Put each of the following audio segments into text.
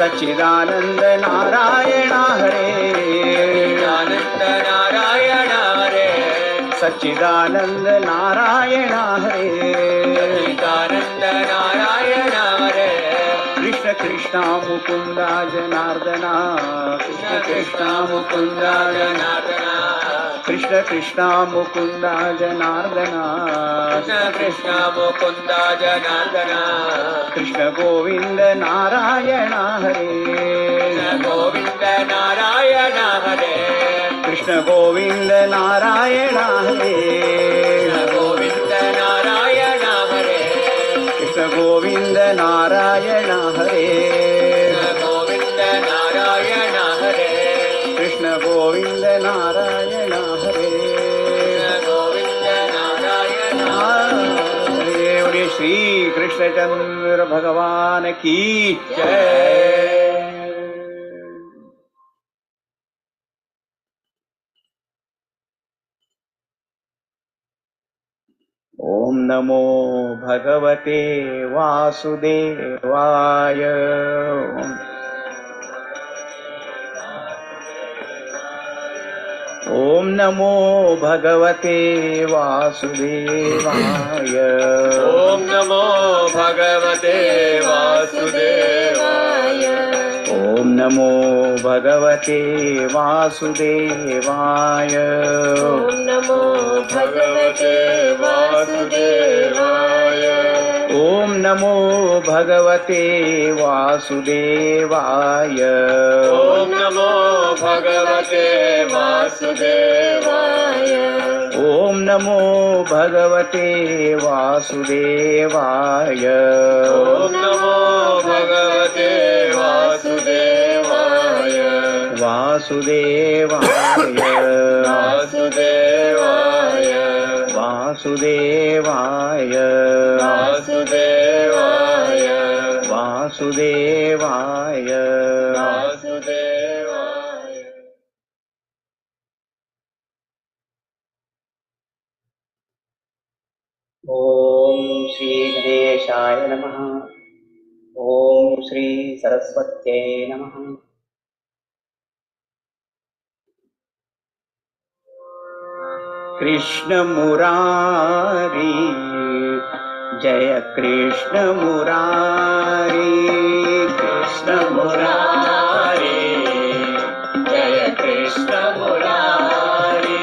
सच्चिदानंद नारायण हरे, सच्चिदानंद नारायण हरे, सच्चिदानंद नारायण हरे, सच्चिदानंद नारायण हरे। कृष्ण कृष्ण मुकुंदा जनार्दना, कृष्ण कृष्ण मुकुंद जनार्दना, कृष्ण कृष्ण मुकुंदा जनार्दना, कृष्ण कृष्ण मुकुंद जनार्दना, कृष्ण गोविंद नारायण हरे, कृष्ण गोविंद नारायण हरे, कृष्ण गोविंद नारायण हरे, कृष्ण गोविंद नारायण हरे, कृष्ण गोविंद नारायण हरे, कृष्ण गोविंद नारायण हरे, कृष्ण गोविंद नारायण हरे, कृष्ण गोविंद नारायण हरे। बोलिए श्री कृष्णचंद्र भगवान की जय। ओम नमो भगवते वासुदेवाय, ओम नमो भगवते वासुदेवाय, ओम नमो भगवते वासुदेवाय, ओम नमो भगवते वासुदेवाय, ओम नमो भगवते वासुदेवाय, ओम नमो भगवते वासुदेवाय, ओम नमो भगवते वासुदेवाय, ओम नमो भगवते वासुदेवाय, ओम नमो भगवते वासुदेवाय, वासुदेवाय, वासुदेवाय, वासुदेवाय, वासुदेवाय, वासुदेवाय, वासुदेवाय। ओम श्री गणेशाय नमः। ओम श्री सरस्वत्यै नमः। कृष्ण मुरारी, जय कृष्ण मुरारी, कृष्ण मुरारी, जय कृष्ण मुरारी,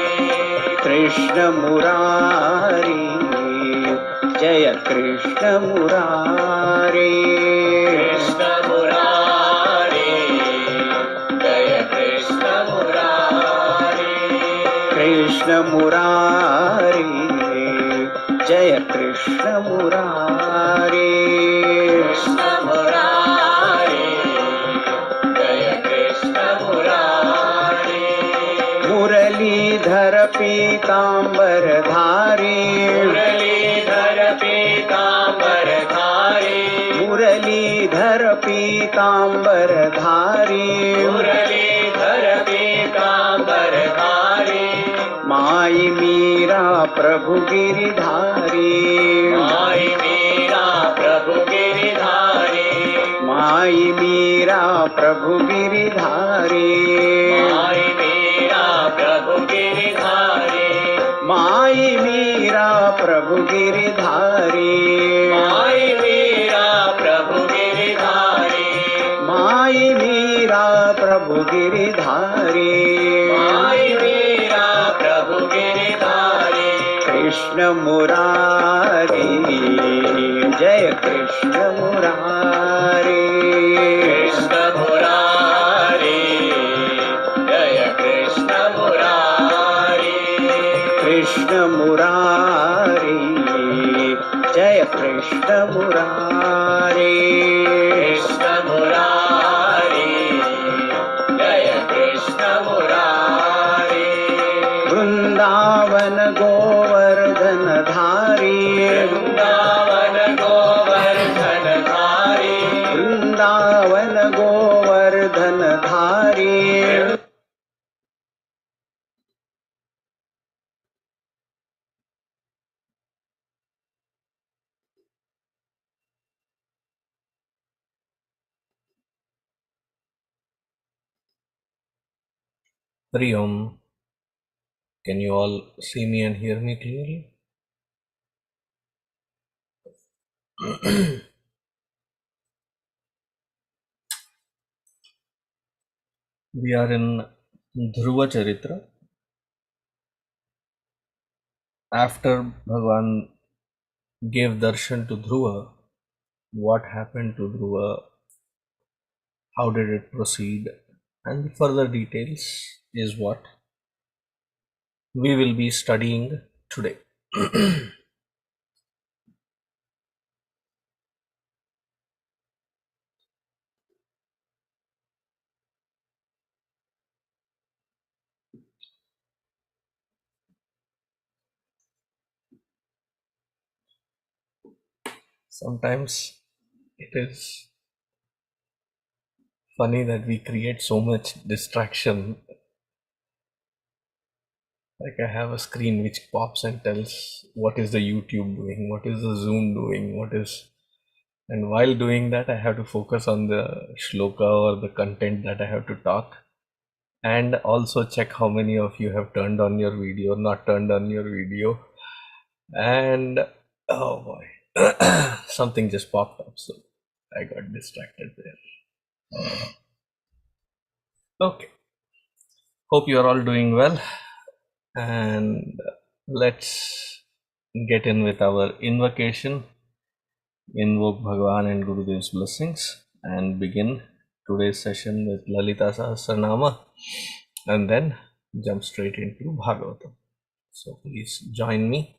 कृष्ण मुरारी, जय कृष्ण मुरारी, कृष्ण मुरारी, जय कृष्ण मुरारी, कृष्ण मुरारी, जय कृष्ण मुरारी, कृष्ण मुरारी, जय कृष्ण मुरारी, मुरलीधर पीतांबरधारी, मुरलीधर पीतांबरधारी, मुरलीधर पीतांबरधारी, मुरलीधर पीतांबरधारी, माई मीरा प्रभु गिरिधारी, माई मीरा प्रभु गिरिधारी, माई मीरा प्रभु गिरिधारी, माई मीरा प्रभु गिरिधारी, माई मीरा प्रभु गिरिधारी, माई मीरा प्रभु गिरिधारी, माई मीरा प्रभु गिरिधारी, माई मीरा प्रभु गिरिधारी, कृष्ण मुरारी, जय कृष्ण मुरारी, कृष्ण मुरारी, जय कृष्ण मुरारी, कृष्ण मुरारी, जय कृष्ण मुरारी, कृष्ण मुरारी, जय कृष्ण मुरारी, वृंदावन गोवर्धन धारी, वृंदावन गोवर्धन धारी, वृंदावन गोवर्धन धारी, Hari Om. Can you all see me and hear me clearly? We are in Dhruva Charita. After Bhagavan gave darshan to Dhruva, what happened to Dhruva, how did it proceed, and the further details is what we will be studying today. Sometimes it is funny that we create so much distraction. Like I have a screen which pops and tells what is the YouTube doing, what is the Zoom doing, and while doing that I have to focus on the shloka or the content that I have to talk, and also check how many of you have turned on your video, not turned on your video, and oh boy, something just popped up, so I got distracted there. Okay, hope you are all doing well, and let's get in with our invocation, invoke Bhagavan and Gurudev's blessings, and begin today's session with Lalita Sahasranamam, and then jump straight into Bhagavatam. So please join me.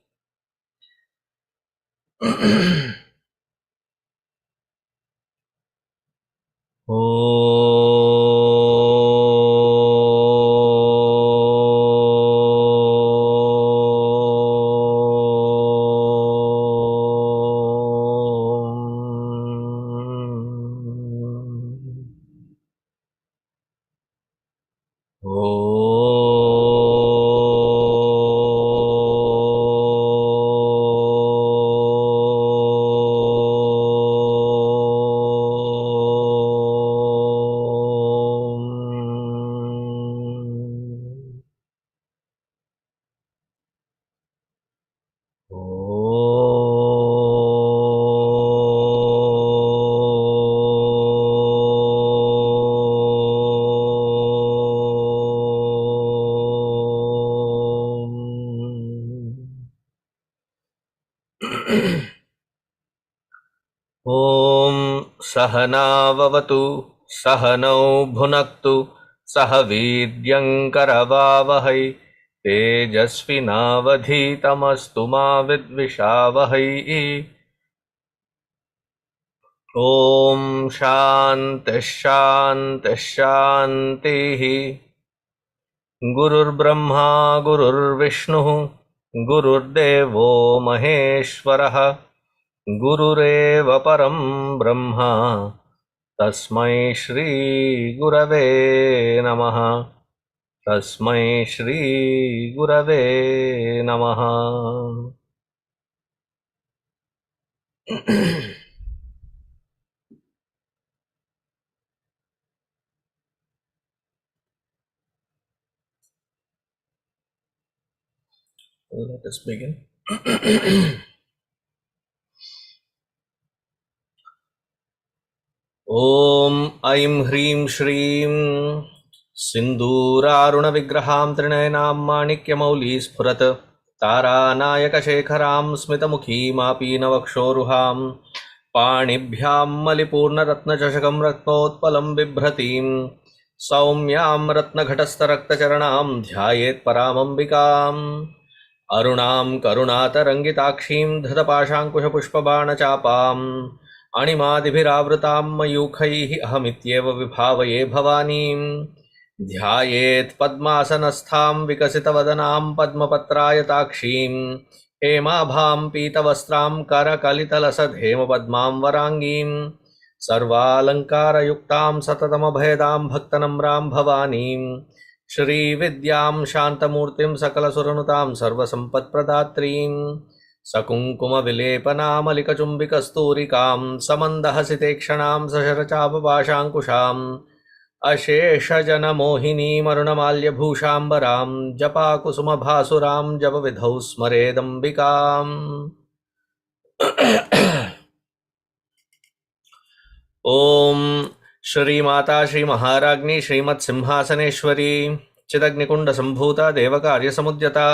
ॐ सहनाववतु सहनौ भुनक्तु सह वीर्यङ्करवावहै तेजस्विनावधीतमस्तु मा विद्विषावहै ॐ शान्तिः शान्तिः शान्तिः गुरुर्ब्रह्मा गुरुर्विष्णुः गुरुर्देवो महेश्वरः गुरुरेव परं ब्रह्म तस्मै श्री गुरवे नमः तस्मै श्री गुरवे नमः Let us begin. ॐ ऐं ह्रीं श्रीं सिन्दूरारुणविग्रहां त्रिनयनां माणिक्यमौलिस्फुरत् तारानायकशेखरां स्मितमुखीमापीनवक्षोरुहां पाणिभ्यां मलिपूर्णरत्नचषकं रत्नोत्पलं बिभ्रतीं सौम्यां रत्नघटस्थरक्तचरणां ध्यायेत्परामम्बिकाम् अरुणां करुणातरङ्गिताक्षीं धृतपाशाङ्कुशपुष्पबाणचापाम् अणिमादिभिरावृतां मयूखैः अहमित्येव विभावये भवानीं ध्यायेत् पद्मासनस्थां विकसितवदनां पद्मपत्रायताक्षीं हेमाभां पीतवस्त्रां करकलितलसद्धेमपद्मां वराङ्गीं सर्वालङ्कारयुक्तां सततमभयदां भक्तनम्रां भवानीं श्रीविद्यां शान्तमूर्तिं सकलसुरनुतां सर्वसम्पत्प्रदात्रीं सकुङ्कुमविलेपनामलिकचुम्बिकस्तूरिकां समन्दहसितेक्षणां सशरचापपाशाङ्कुशां अशेषजनमोहिनीमरुणमाल्यभूषाम्बरां जपाकुसुमभासुरां जपविधौ स्मरेदम्बिकाम्। ओम श्रीमाता श्री महाराज्ञी श्रीमत्सिंहासनेश्वरी चिदग्निकुंड संभूता देवकार्यसमुद्यता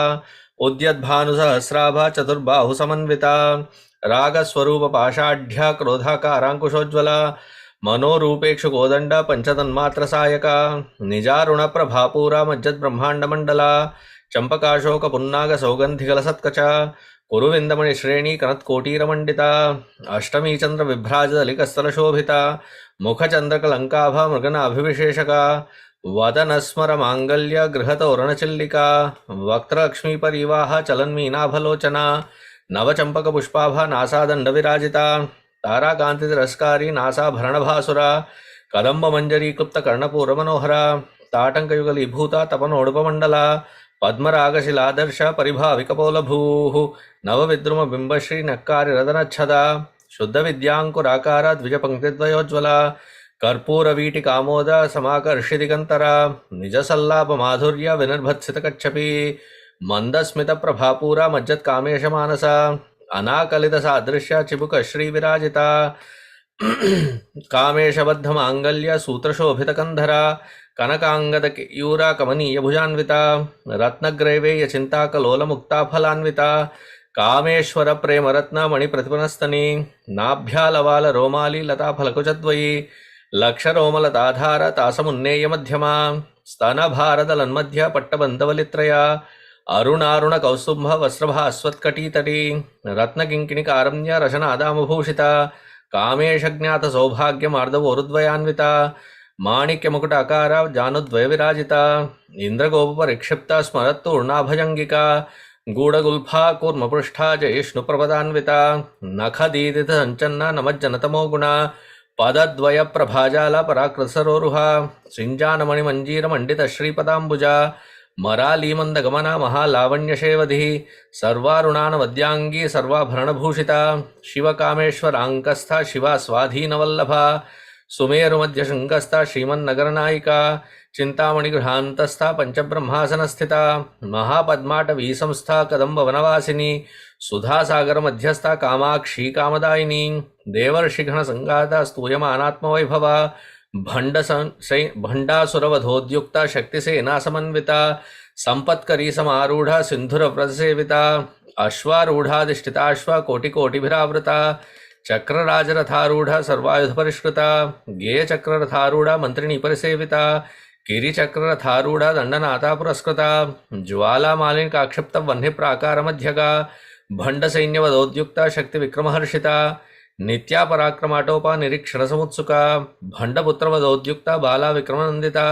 उद्यद्भानुसहस्राभा चतुर्बाहुसमन्विता रागस्वरूप पाषाढ्या क्रोधाकाराङ्कुशोज्ज्वला मनोरूपेक्षु कोदंड पंचतन्मात्र सायका निजारुण प्रभापूरा मज्जद्ब्रह्माण्डमण्डला चंपकाशोक पुन्नाग सौगंधिकल सत्कचा कुरुविंदमणि श्रेणी कनत्कोटीरमण्डिता अष्टमी चंद्र विभ्राजदलिकस्थल शोभिता मुखचंद्रकलंकाभा मृगनाभिविशेषका वदनस्मर मांगल्य गृहतोरणचिल्लिका वक्त्रलक्ष्मी परिवाह चलन्मीनाभलोचना नवचंपक पुष्पाभा नासादंड विराजिता ताराकांति तिरस्कारी नासाभरणभासुरा कदंब मंजरी क्लुप्त कर्णपूर मनोहरा ताटंकयुगलीभूता तपनोडुपमंडला पद्मरागशिलादर्श परिभाविकपोलभूः नवविद्रुम बिंबश्री नक्कारी रदनच्छदा शुद्ध विद्यांकुराकार द्विजपंक्तिद्वयोज्ज्वला कर्पूरवीटिकामोद समाकर्षिदिगंतरा निजसल्लाप माधुर्य विनिर्भत्सितकच्छपी मंदस्मित प्रभापूरा मज्जत्कामेश मानसा अनाकलित सादृश्य चिबुक श्री विराजिता कामेशबद्ध मांगल्य सूत्रशोभित कंधरा कनकांगद यूरा कमनीय भुजान्विता रत्नग्रैवेय चिंता कलोल मुक्ता फलान्विता कामेश्वर प्रेम रत्न मणि प्रतिपनस्तनी नाभ्यालवाल रोमाली लता फलकुचद्वयी लक्ष रोमलताधार तासमुन्नेय मध्यमा स्तन भारदलन्मध्य पट्टबंधवलित्रया अरुणारुण कौस्तुभ वस्त्रभास्वत्कटीतटी रत्नकिंकिणिकारम्य रशनादामभूषिता कामेशज्ञात सौभाग्यमार्दवोरुद्वयान्विता माणिक्य मुकुट आकार जानुद्वय विराजिता इंद्रगोपरिक्षिप्ता स्मरत्तूर्णाभजंगिका गूढ़गुल्फा कूर्मपृष्ठा जयिष्णुप्रपदान्विता नखदीदित संचन्ना नमज्जनतमो गुणा पदद्वय प्रभाजाला पराकृतसरोरुहा सिंजानमणिमंजीर मंडित श्रीपदाम्बुजा मरालीमन्दगमना महालावण्यशेवधिः सर्वारुणानवद्यांगी सर्वाभरणभूषिता शिवकामेश्वराङ्कस्था शिवा स्वाधीनवल्लभा सुमेरुमध्यशृङ्गस्था श्रीमन्नगरनायिका चिन्तामणिगृहान्तस्था पंचब्रह्मासनस्थिता महापद्माटवी संस्था कदम्बवनवासिनी सुधासागरमध्यस्था कामाक्षी कामदायिनी देवर्षिगणसङ्गाता स्तूयमानात्मवैभवा भंडासुरवधोद्युक्ता शक्तिसेना समन्विता संपत्करी समारूढ़ा सिंधुरव्रतसेविता अश्वारूढ़ाधिष्ठिताश्वा कोटिकोटिभिरावृता चक्रराजरथारूढ़ा सर्वायुध परिष्कृता गेयचक्ररथारूढ़ा मंत्रिणी परिसेविता गिरिचक्ररथारूढ़ा दंडनाथा पुरस्कृता ज्वालामालिनी काक्षिप्त वह्नि प्राकार मध्यगा भंडसैन्यवदोद्युक्ता शक्ति विक्रमहर्षिता नित्या पराक्रमाटोपा निरीक्षण समुत्सुका भंडपुत्रवदोद्युक्ता बाला विक्रमनंदिता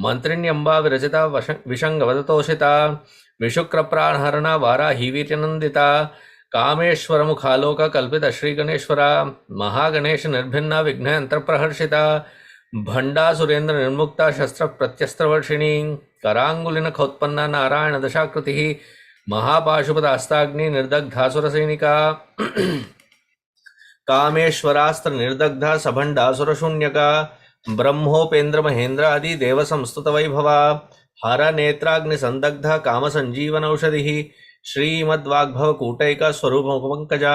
मंत्रिण्यंबा विरचिता विषंगवदतोषिता विशुक्रप्राणहरणा वाराही वीर्यनंदिता कामेश्वर मुखालोक कल्पित श्री गणेश्वरा महागणेश निर्भिन्ना विघ्न अंतरप्रहर्षिता भंडा सुरेंद्र निर्मुक्ता शस्त्र प्रत्यस्त्रवर्षिणी करांगुलिन खोत्पन्ना नारायण दशाकृति महापाशुपदास्ताग्नि निर्दग्धासुर सैनिका कामेश्वरास्त्र निर्दग्धा सभंडासुर शून्यका ब्रह्मोपेन्द्र महेंद्र आदि देव संस्तुत वैभवा हर नेत्राग्नि संदग्धा काम संजीवन औषधि श्रीमद्वाग्भव कूटैका स्वरूप पंकजा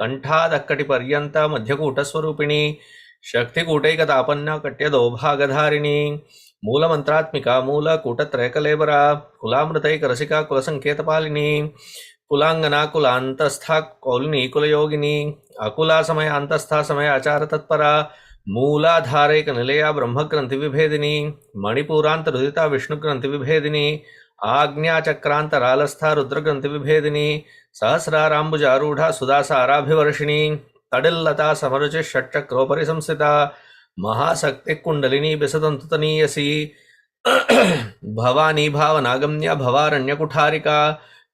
कंठादक्कटि पर्यंत मध्यकूट स्वरूपिणी शक्तिकूटैक तापन्ना कट्यदो भागधारिणी मूलमंत्रात्मिका मूल कूटत्रयकलेबरा कुलामृतैक रसिका कुलसंकेतपालिनी कुलांगना कुलांतस्था कौलिनी कुलयोगिनी अकुला समयांतस्था समय आचार तत्परा मूलाधारैक निलया ब्रह्मग्रंथि विभेदिनी मणिपुरांतरुदिता विष्णुग्रंथि विभेदिनी आज्ञाचक्रांतरालस्था रुद्रग्रंथि विभेदिनी सहस्रारांबुजारूढ़ा सुदासाराभिवर्षिणी तडिल्लता समरुचि षट्चक्रोपरि संस्थिता महाशक्ति कुंडलिनी बिसदंतुतनीयसी भवानी भावनागम्या भवारण्यकुठारिका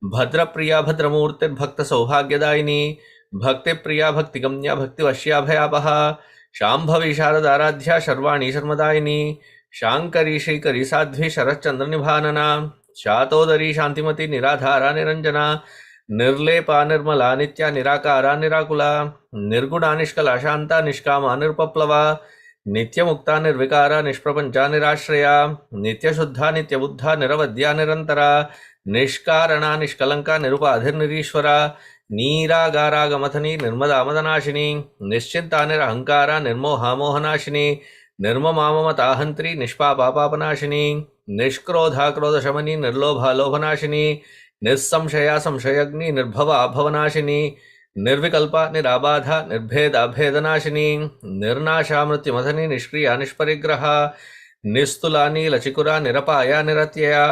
भद्रप्रिया भद्रमूर्तिर्भक्त सौभाग्यदायिनी भक्तिप्रिया भक्तिगम्या भक्तिवश्याभयापहा शांभवी शारदाराध्या शर्वाणी शर्मदायिनी शांकरी श्रीकरी साध्वी शरच्चंद्र निभानना शातोदरी शांतिमती निराधारा निरंजना निर्लेपा निर्मला नित्या निराकारा निराकुला निर्गुणा निष्कला शांता निष्कामा निरुपप्लवा नित्यमुक्ता निर्विकारा निष्प्रपंचा निराश्रया नित्यशुद्धा नित्यबुद्धा निरवध्या निरंतरा निष्कारणा निष्कलंका निरुपाधिर्निरीश्वरा नीरागारागमथनी निर्मदामदनाशिनी निश्चिंता निरहंकारा निर्मोहा मोहनाशिनी निर्ममाममताहंत्री निष्पापापापनाशिनी निष्क्रोधा क्रोधशमनी निर्लोभा लोभनाशिनी निस्संशया संशयग्नि निर्भवा भवनाशिनी निर्विकल्पा निराबाधा निर्भेदा भेदनाशिनी निर्नाशा मृत्युमथनी निष्क्रिया निष्परिग्रहा निस्तुला नीलचिकुरा निरपाया निरत्यया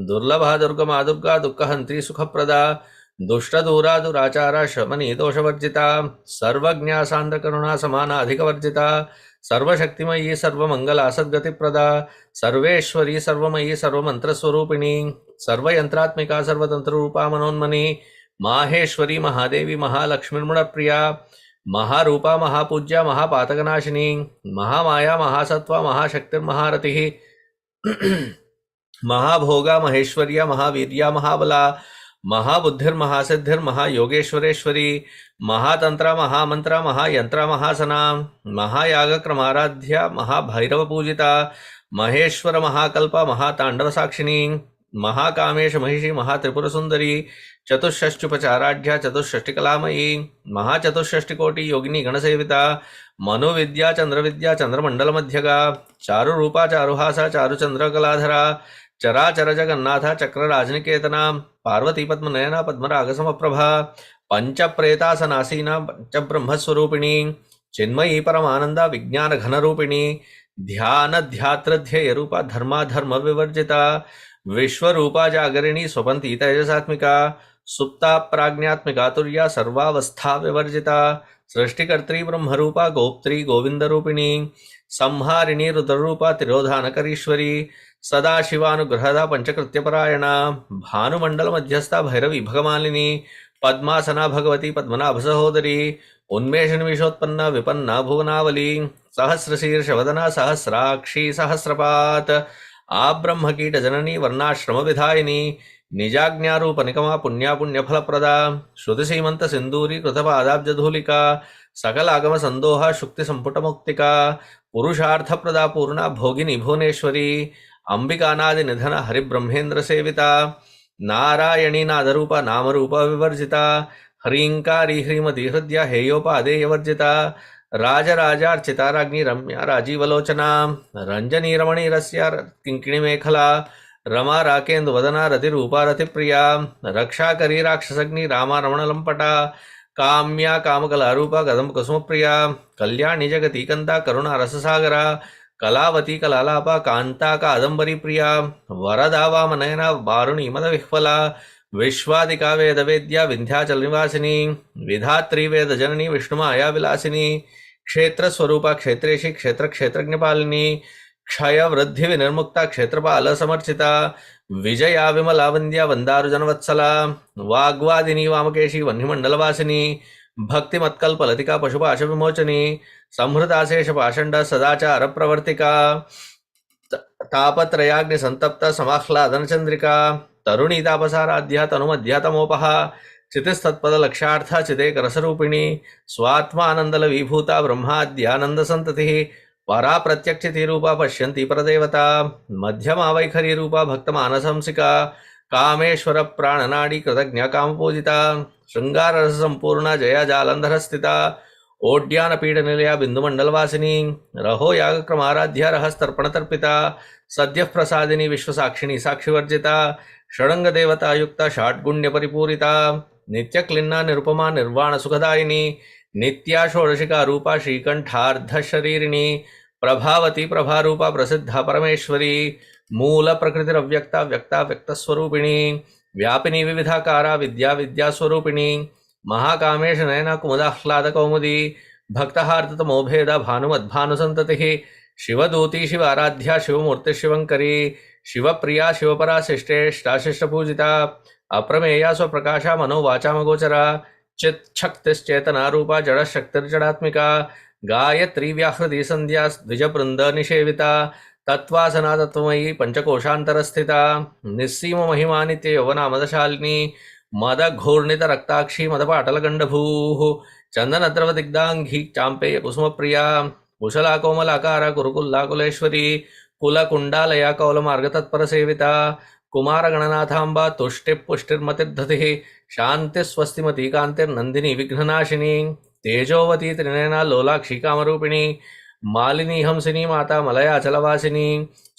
दुर्लभा दुर्गमा दुर्गा दुःखहंत्री सुखप्रदा दुष्टदूरा दुराचारा शमनी दोषवर्जिता सर्वज्ञा सान्द्रकरुणा समाना अधिकवर्जिता सर्वशक्तिमयी सर्वमंगला सद्गतिप्रदा सर्वेश्वरी सर्वमयी सर्वमंत्रस्वरूपिणी सर्वयंत्रात्मिका सर्वतंत्ररूपा मनोन्मनी माहेश्वरी महादेवी महालक्ष्मीर्मुणप्रिया महारूपा महापूज्या महापातकनाशिनी महामाया महासत्वा महाशक्तिर्महारतिः महाभोगा महेश्वर्या महावीर्या महाबला महाबुद्धिर्महासिद्धिर्महायोगेश्वरेश्वरी महातंत्रा महामंत्रा महायंत्रा महासना महायागक्रमाराध्या महाभैरवपूजिता महेश्वर महाकल्पा महातांडवसाक्षिणी महाकामेश महिषी महात्रिपुरसुंदरी चतुष्षष्ट्युपचाराढ्या चतुष्षष्टिकलामयी महाचतुष्षष्टिकोटि योगिनी गणसेविता मनोविद्या चंद्रविद्या चंद्रमंडलमध्यगा चारुरूपा चारुहासा चारुचंद्रकलाधरा चराचर जगन्नाथा चक्रराजनिकेतना पार्वती पद्मनयना पद्मरागसमप्रभा पंचप्रेतासनासीना पंचब्रह्मस्वरूपिणी चिन्मयी परमानंदा विज्ञान घनरूपिणी ध्यान ध्यात्रध्येय रूपा धर्मा धर्म विवर्जिता विश्वरूपा जागरिणी स्वपंती तेजसात्मिका सुप्ता प्राज्ञात्मिका तुर्या सर्वावस्था विवर्जिता सृष्टिकर्त्री ब्रह्मरूपा गोप्त्री गोविंदरूपिणी संहारिणी रुद्ररूपा तिरोधानकरीश्वरी सदाशिवानुग्रहदा पंचकृत्यपरायणा भानुमंडल मध्यस्था भैरवी भगमालिनी पद्मासना भगवती पद्मनाभ सहोदरी उन्मेष निमिषोत्पन्ना विपन्ना भुवनावली सहस्रशीर्षवदना सहस्राक्षी सहस्रपात आब्रह्मकीट जननी वर्णाश्रम विधायिनी निजाज्ञारूप निकमा पुण्या पुण्यफलप्रदा श्रुतिसीमंत सिंदूरी कृतपादाब्जधूलिका सकल आगम संदोहा शुक्ति संपुट मुक्तिका पुरुषार्थप्रदा पूर्णा भोगिनी भुवनेश्वरी अंबिकानादि निधन हरिब्रह्मेन्द्र सेविता नारायणी नादरूपा नामरूपा विवर्जिता ह्रींकारी ह्रीमती हृदया हेयोपादेयवर्जिता राजराजार्चिता राज्ञी रम्या राजीवलोचना रंजनी रमणीरस्या किंकिणीमेखला रमा राकेन्दुवदना रतिरूपा रतिप्रिया रक्षाकरी राक्षसग्नि रामा रमणलंपटा काम्या कामकलारूपा कदम्बकुसुमप्रिया कल्याणी जगती कंदा करुणा रससागरा कलावती कलालापा कांता कादंबरी प्रिया वरदा वामनयना वारुणी मदविह्वला विश्वादिका वेदवेद्या विंध्याचल निवासिनी विधात्री वेद जननी विष्णुमाया विलासिनी क्षेत्र स्वरूपा क्षेत्रेशी क्षेत्र क्षेत्रज्ञपालिनी क्षय वृद्धि विनिर्मुक्ता क्षेत्रपाल समर्चिता विजया विमला वंद्या वंदारुजनवत्सला वाग्वादिनी वामकेशी वह्निमंडलवासिनी भक्तिमत्कल्प लतिका पशुपाश विमोचनी संहृताशेष पाषंड सदाचार प्रवर्तिका तापत्रयाग्नि संतप्त समाह्लादन चंद्रिका तरुणी तापसाराध्या तनुमध्या तमोपहा चितिस्तत्पद लक्ष्यार्थ चितेक रसरूपिणी स्वात्मानंदल विभूता ब्रह्माद्यानंद संतति परा प्रत्यक्षिति रूपा पश्यन्ति परदेवता मध्यमा वैखरी रूपा भक्तमानसंसिका कामेश्वर प्राणनाडी कृतज्ञा कामपूजिता श्रृंगार रस संपूर्णा जया जालंधर स्थिता ओड्यान पीठ निलया बिंदुमंडलवासिनी रहो यागक्रमाराध्या रहस्तर्पण तर्पिता सद्य प्रसादिनी विश्वसाक्षिणी साक्षिवर्जिता षडंग देवता युक्ता षाट्गुण्य परिपूरिता नित्य क्लिन्ना निरुपमा निर्वाण सुखदायिनी नित्या षोडशिका रूपा श्रीकंठार्ध शरीरिणी प्रभावती प्रभारूपा प्रसिद्धा परमेश्वरी मूल प्रकृतिरव्यक्ता व्यक्ता व्यक्तस्वरूपिणी व्यापिनी विविधाकारा विद्या विद्यास्वरूपिणी महाकामेश नयना कुमुदाह्लाद कौमुदी भक्तहार्दतमोभेद भानुमद्भानुसंततिः शिवदूती शिवाराध्या शिवमूर्ति शिवंकरी शिवप्रिया शिवपरा शिष्टेष्टाशिष्टपूजिता अप्रमेया स्वप्रकाशा मनोवाचामगोचरा चिच्छक्तिश्चेतना रूपा जडशक्तिर्जडात्मिका गायत्री व्याहृति संध्या द्विजवृंद निषेविता तत्वासना तत्वमयी पंचकोशांतरस्थिता निस्सीम महिमा नित्य यौवना मदशालिनी मद घूर्णित रक्ताक्षी मदपाटल गंडभूः चंदन द्रव दिग्धांगी चांपेय कुसुम प्रिया कुशला कोमलाकार कुरुकुल्ला कुलेश्वरी कुलकुंडालया कौलमार्ग तत्पर सेविता कुमार गणनाथांबा तुष्टि पुष्टिर्मतिर्धतिः शांति स्वस्तिमती कांतिर्नंदिनी विघ्ननाशिनी तेजोवती त्रिनयना लोलाक्षी कामरूपिणी मालिनी हंसिनी माता मलयाचलवासिनी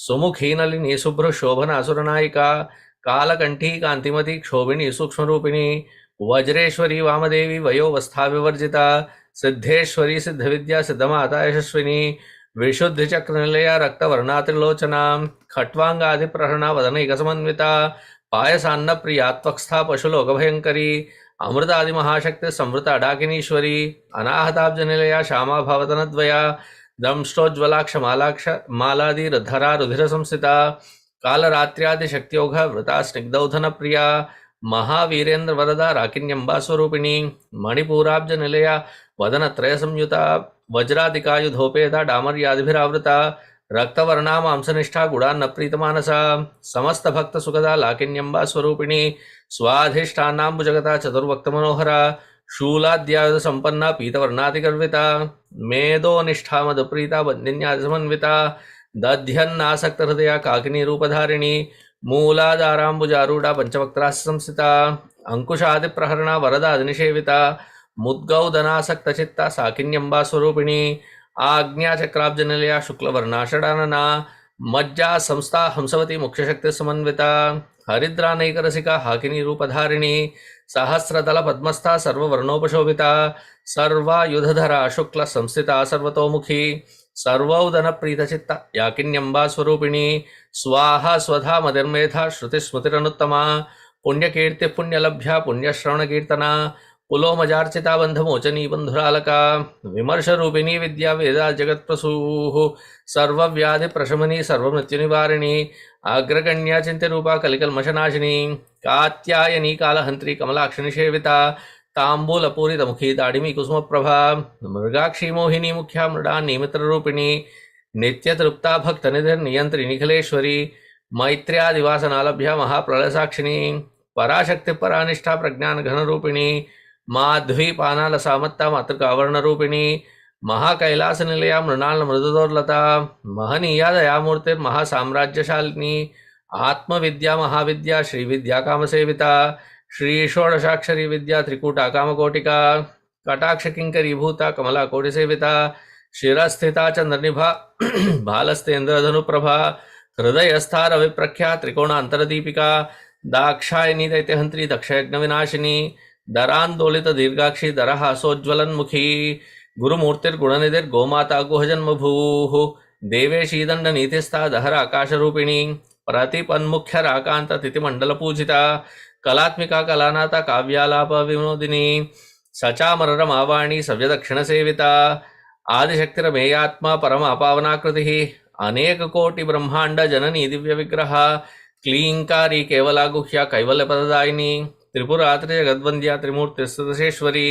सुमुखी नलिनी शुभ्र शोभना सुरनायिका कालकंठी कांतिमती क्षोभिणी सूक्ष्मरूपिणी वज्रेश्वरी वामदेवी वयोवस्था विवर्जिता सिद्धेश्वरी सिद्धविद्या सिद्धमाता यशस्विनी विशुद्धि चक्रनिलया रक्तवर्णा त्रिलोचना खट्वांगादि प्रहरणा वदनैक समन्विता पायसान्न प्रिया त्वक्स्था पशुलोक भयंकरी अमृतादि महाशक्ति संवृता डाकिनीश्वरी अनाहताब्जनिलया श्यामा भवतनद्वया दंष्टोज्ज्वलाक्ष मालाक्ष मालादिधरा रुधिर संस्थिता कालरात्र्यादि शक्तियोघ वृता स्निग्धौधन प्रिया महावीरेन्द्र वरदा राकिन्यंबा स्वरूपिणी मणिपूराब्ज निलया वदनत्रय संयुता वज्रादिकायुधोपेता डामर्यादिभिरावृता रक्तवर्णा मांसनिष्ठा गुणान्न प्रीतमानसा समस्त भक्त सुखदा लाकिन्यंबा स्वरूपिणी स्वाधिष्ठानाम्बुजगता चतुर्वक्त मनोहरा शूलाद्यायुध संपन्ना पीतवर्णादिगर्विता मेदो निष्ठा मदप्रीता बन्दिन्यादि समन्विता दध्यन्नासक्त हृदया काकिनी रूपधारिणी मूलाधाराम्बुजारूढ़ा पंचवक्त्रास्य संस्थिता अंकुशादि प्रहरणा वरदादिनिषेविता मुद्गौदनासक्तचित्ता साकिन्यंबा स्वरूपिणी आज्ञाचक्राब्जनिलया शुक्लवर्णा षडानना मज्जा संस्था हंसवती मुख्यशक्ति समन्विता हरिद्रानैकरसिका हाकिनी रूपधारिणी सहस्रदल पद्मस्था सर्ववर्णोपशोभिता सर्वायुधधरा शुक्ल संस्थिता सर्वतोमुखी सर्वौदन प्रीतचित्ता याकिन्यंबा स्वरूपिणी स्वाहा स्वधा मदिर्मेधा श्रुतिस्मृतिरनुत्तमा पुण्यकीर्ति पुण्यलभ्या पुण्यश्रवणकीर्तना पुलोमजार्चिता बंधमोचनी बंधुरालका विमर्शरूपिणी विद्या वेदा जगत्प्रसूः सर्वव्याधि प्रशमनी सर्वमृत्युनिवारिणी अग्रगण्या चिन्त्यरूपा कलिकल्मषनाशिनी कात्यायनी कालहंत्री कमलाक्षिणी सेविता तांबूलपूरितमुखी दाडिमी कुसुमप्रभा मृगाक्षी मोहिनी मुख्या मृडा निमित्ररूपिणी नित्यतृप्ता भक्तनिधिर्नियंत्री निखिलेश्वरी मैत्र्यादिवासनालभ्या महाप्रलयसाक्षिणी पराशक्ति परानिष्ठा प्रज्ञान घनरूपिणी माध्वी पानालसामत्ता मातृकावर्णरूपिणी महाकैलास निलया मृणाल मृदुदोर्लता महनीया दयामूर्तिर्महासाम्राज्यशालिनी आत्मविद्या महाविद्या श्रीविद्या कामसेविता श्री षोडशाक्षरी विद्या त्रिकूटा कामकोटिका कटाक्ष किंकरीभूता कमला कोटिसेविता शिरस्थिता चंद्रनिभा भालस्तेन्द्रधनुप्रभा हृदयस्था रविप्रख्या त्रिकोणांतरदीपिका दाक्षायनी दैत्यहंत्री दक्षयज्ञविनाशिनी दरांदोलित दीर्घाक्षी दरहासोज्ज्वलन्मुखी गुरुमूर्तिर्गुणनिधिर्गोमाता गुहजन्मभूः देवेशीदंड नीतिस्था दहर आकाशरूपिणी प्रतिपन्मुख्य राकांत तिथिमंडलपूजिता कलात्मिका कलानाथा काव्यालाप विनोदिनी सचामररमावाणी सव्यदक्षिण सेविता आदिशक्तिरमेयात्मा परमापावनाकृतिः अनेक कोटि ब्रह्मांड जननी दिव्य विग्रह क्लींकारी केवला गुह्या कैवल्यपददायिनी त्रिपुरात्रि जगद्वंद्या त्रिमूर्तिस्सदशेश्वरी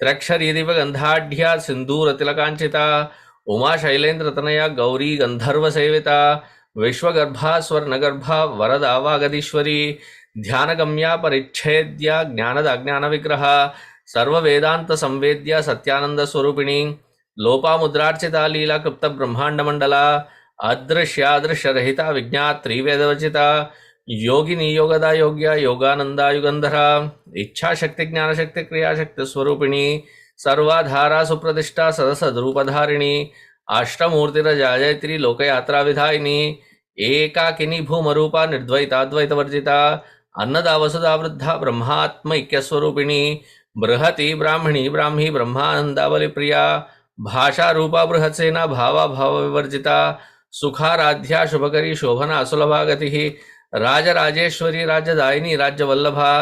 त्रक्षरी दिव्यगंधाढ्या सिंदूरतिलकांचिता उमा शैलेन्द्रतनया गौरी गंधर्व सेविता विश्वगर्भा स्वर्णगर्भा वरदा वागदीश्वरी ध्यानगम्या परिच्छेद्या ज्ञानदाज्ञान विग्रह सर्ववेदांत संवेद्या सत्यानंद स्वरूपिणी लोपामुद्रार्चिता लीला क्लुप्त ब्रह्मांड मंडला अदृश्यादृश्यरहिता विज्ञात्री वेदवचिता योगिनी योगदा योग्या योगानंदा युगंधरा इच्छाशक्ति ज्ञानशक्ति क्रियाशक्ति स्वरूपिणी सर्वाधारा सुप्रतिष्ठा सदसद्रूपधारिणी अष्टमूर्तिरजाजयत्री लोकयात्रा विधायिनी एकाकिनी भूमरूपा निर्द्वैताद्वैतवर्जिता अन्नदा वसुधा वृद्धा ब्रह्मात्मैक्यस्वरूपिणी बृहती ब्राह्मणी ब्राह्मी ब्रह्मानंदावलिप्रिया भाषा रूपा बृहत्सेना भावा भाव विवर्जिता सुखाराध्या शुभकरी शोभना सुलभा गतिः राजराजेश्वरी राज्यदायिनी राज्यवल्लभा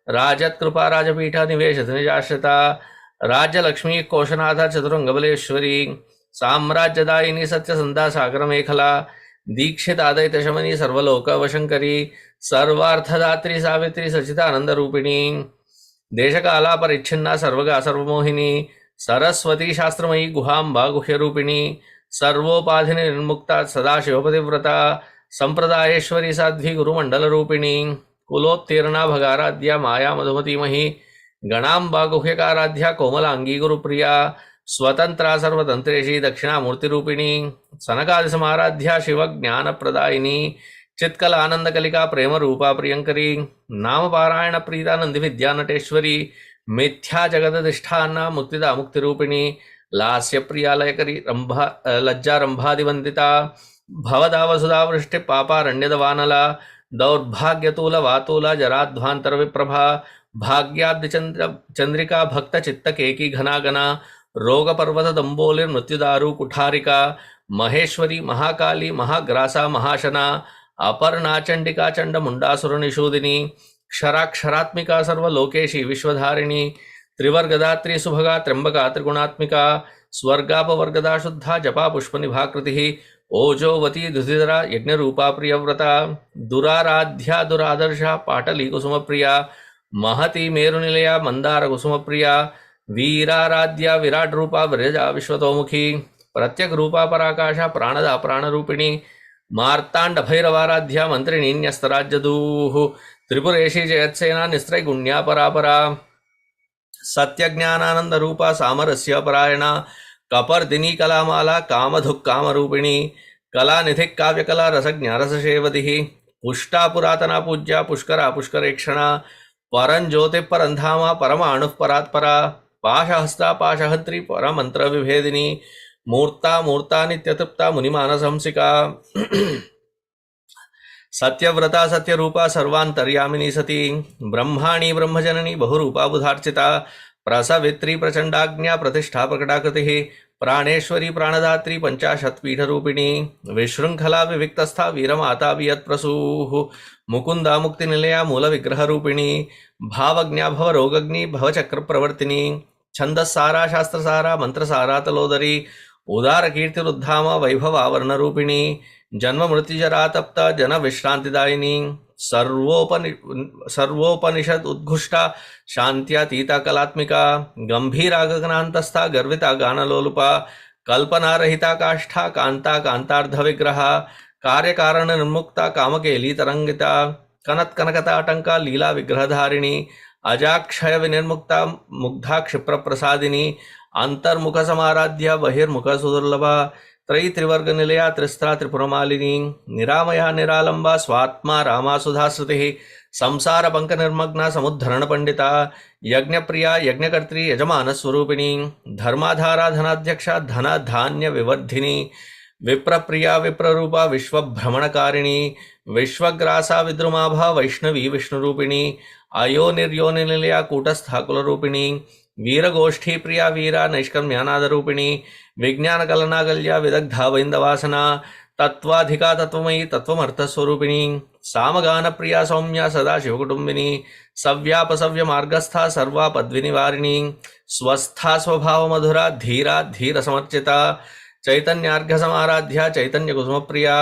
राजत्कृपा राजपीठा निवेशत निजाश्रिता राज्यलक्ष्मी कोशनाथा चतुरंगबलेश्वरी साम्राज्यदायिनी सत्यसंधा सागरमेखला दीक्षित आदयितशमनी सर्वलोकवशंकरी सर्वार्थदात्री सावित्री सचिदानंदरूपिणी देशकाला परिच्छिन्ना सर्वगा सर्वमोहिनी सरस्वती शास्त्रमयी गुहांबा गुह्यरूपिणी सर्वोपाधिनि निर्मुक्ता सदाशिवपतिव्रता संप्रदायेश्वरी साध्वी गुरुमंडलरूपिणी कुलोत्तीर्णा भगाराध्या माया मधुमतीमही गणांबा गुह्यकाराध्या कोमलांगी गुरुप्रिया स्वतंत्रा सर्वतंत्रेशी दक्षिणामूर्तिरूपिणी सनकादिसमाराध्या शिवज्ञानप्रदायिनी चित्कलानंदकलिका प्रेम रूपा प्रियंकरी नाम पारायण प्रीतानंद विद्या नटेश्वरी मिथ्या जगदधिष्ठाना मुक्तिदा मुक्तिरूपिणी लास्य प्रियालयकरी रंभा लज्जा रंभादिवंदिता भवदा वसुधा वृष्टि पापारण्यदवानला दौर्भाग्यतूल वातूला जराध्वांतर विप्रभा भाग्याब्धि चंद्रिका भक्त चित्त केकी घनागना रोग पर्वत दंबोलिर मृत्युदारु कुठारिका महेश्वरी महाकाली महाग्रासा महाशना अपर्णा चंडिका चंड मुंडासुर निषूदिनी क्षराक्षरात्मिका सर्वलोकेशी विश्वधारिणी त्रिवर्गदात्री सुभगा त्र्यंबका त्रिगुणात्मिका स्वर्गापवर्गदा शुद्धा जपा पुष्पनिभाकृतिः ओजोवती दुधिधरा यज्ञरूपा प्रियव्रता दुराराध्या दुरादर्शा पाटली कुसुमप्रिया महती मेरुनिलया मंदार कुसुमप्रिया वीराराध्या विराट रूपा विरजा विश्वतोमुखी प्रत्यक रूपा पराकाशा प्राणदा प्राणरूपिणी मार्तांड भैरवाराध्या मंत्रिणी न्यस्तराज्यदूः त्रिपुरेशी जयत्सेना निस्त्रैगुण्या परापरा सत्यज्ञानानंद रूपा सामरस्य परायणा कपर्दिनी कलामाला कामधुक् कामरूपिणी कलानिधि काव्यकला रसज्ञा रससेवतिः पुष्टा पुरातना पूज्या पुष्करा पुष्करेक्षणा परंज्योति परंधामा परमाणुः परात्परा पाशहस्ता पाशहंत्री परमंत्र विभेदिनी मूर्ता मूर्ता नित्यतृप्ता मुनिमानसंसिका सत्यव्रता सत्यरूपा सर्वांतर्यामिनी सती ब्रह्माणी ब्रह्मजननी बहुरूपा बुधार्चिता प्रसवित्री प्रचंडाज्ञा प्रतिष्ठा प्रकटाकृतिः प्राणेश्वरी प्राणदात्री पंचाशत्पीठरूपिणी विशृंखला विविक्तस्था वीरमाता वियत्प्रसूः मुकुंदा मुक्तिनिलया मूलविग्रहरूपिणी भावज्ञा भवरोगग्नि भवचक्रप्रवर्तिनी छन्दस्सारा शास्त्रसारा मंत्रसारा तलोदरी उदारकीर्तिरुद्धामा वैभवावर्णरूपिणी जन्म मृत्युजरा तप्त जन विश्रांतिदायिनी सर्वोपनिषद उद्घुष्टा शांत्यातीता कलात्मिका गंभीरा गगनांतस्था गर्विता गानलोलुपा कल्पनारहिता काष्ठा कांता कांतार्ध विग्रहा कार्यकारण निर्मुक्ता कामकेली तरंगिता कनत कनकताटंका लीला विग्रहधारिणी अजाक्षय विनिर्मुक्ता मुग्धा क्षिप्र प्रसादिनी अंतर्मुख समाराध्या बहिर्मुख सुदुर्लभा त्रयी त्रिवर्ग निलया त्रिस्त्रा त्रिपुरमालिनी निरामया निरालंबा स्वात्मा रामा सुधाश्रुतिः संसार पंक निर्मग्ना समुद्धरण पंडिता यज्ञप्रिया यज्ञकर्त्री यजमान स्वरूपिणी धर्माधारा धनाध्यक्षा धन धान्य विवर्धिनी विप्रप्रिया विप्ररूपा विश्वभ्रमणकारिणी विश्वग्रासा विद्रुमाभा वैष्णवी विष्णुरूपिणी अयोनिर्योनिनिलया कूटस्था कुलरूपिणी वीरगोष्ठी प्रिया वीरा नैष्कर्म्यानादरूपिणी विज्ञान कलनागल्या विदग्धा वैन्दवासना तत्वाधिका तत्वमयी तत्वमर्थस्वरूपिणी सामगान प्रिया सौम्या सदा शिवकुटुंबिनी सव्यापसव्य मार्गस्था सर्वा पद्विनिवारिणी स्वस्था स्वभाव मधुरा धीरा धीर समर्चिता चैतन्यार्घ्य समाराध्या चैतन्य कुसुमप्रिया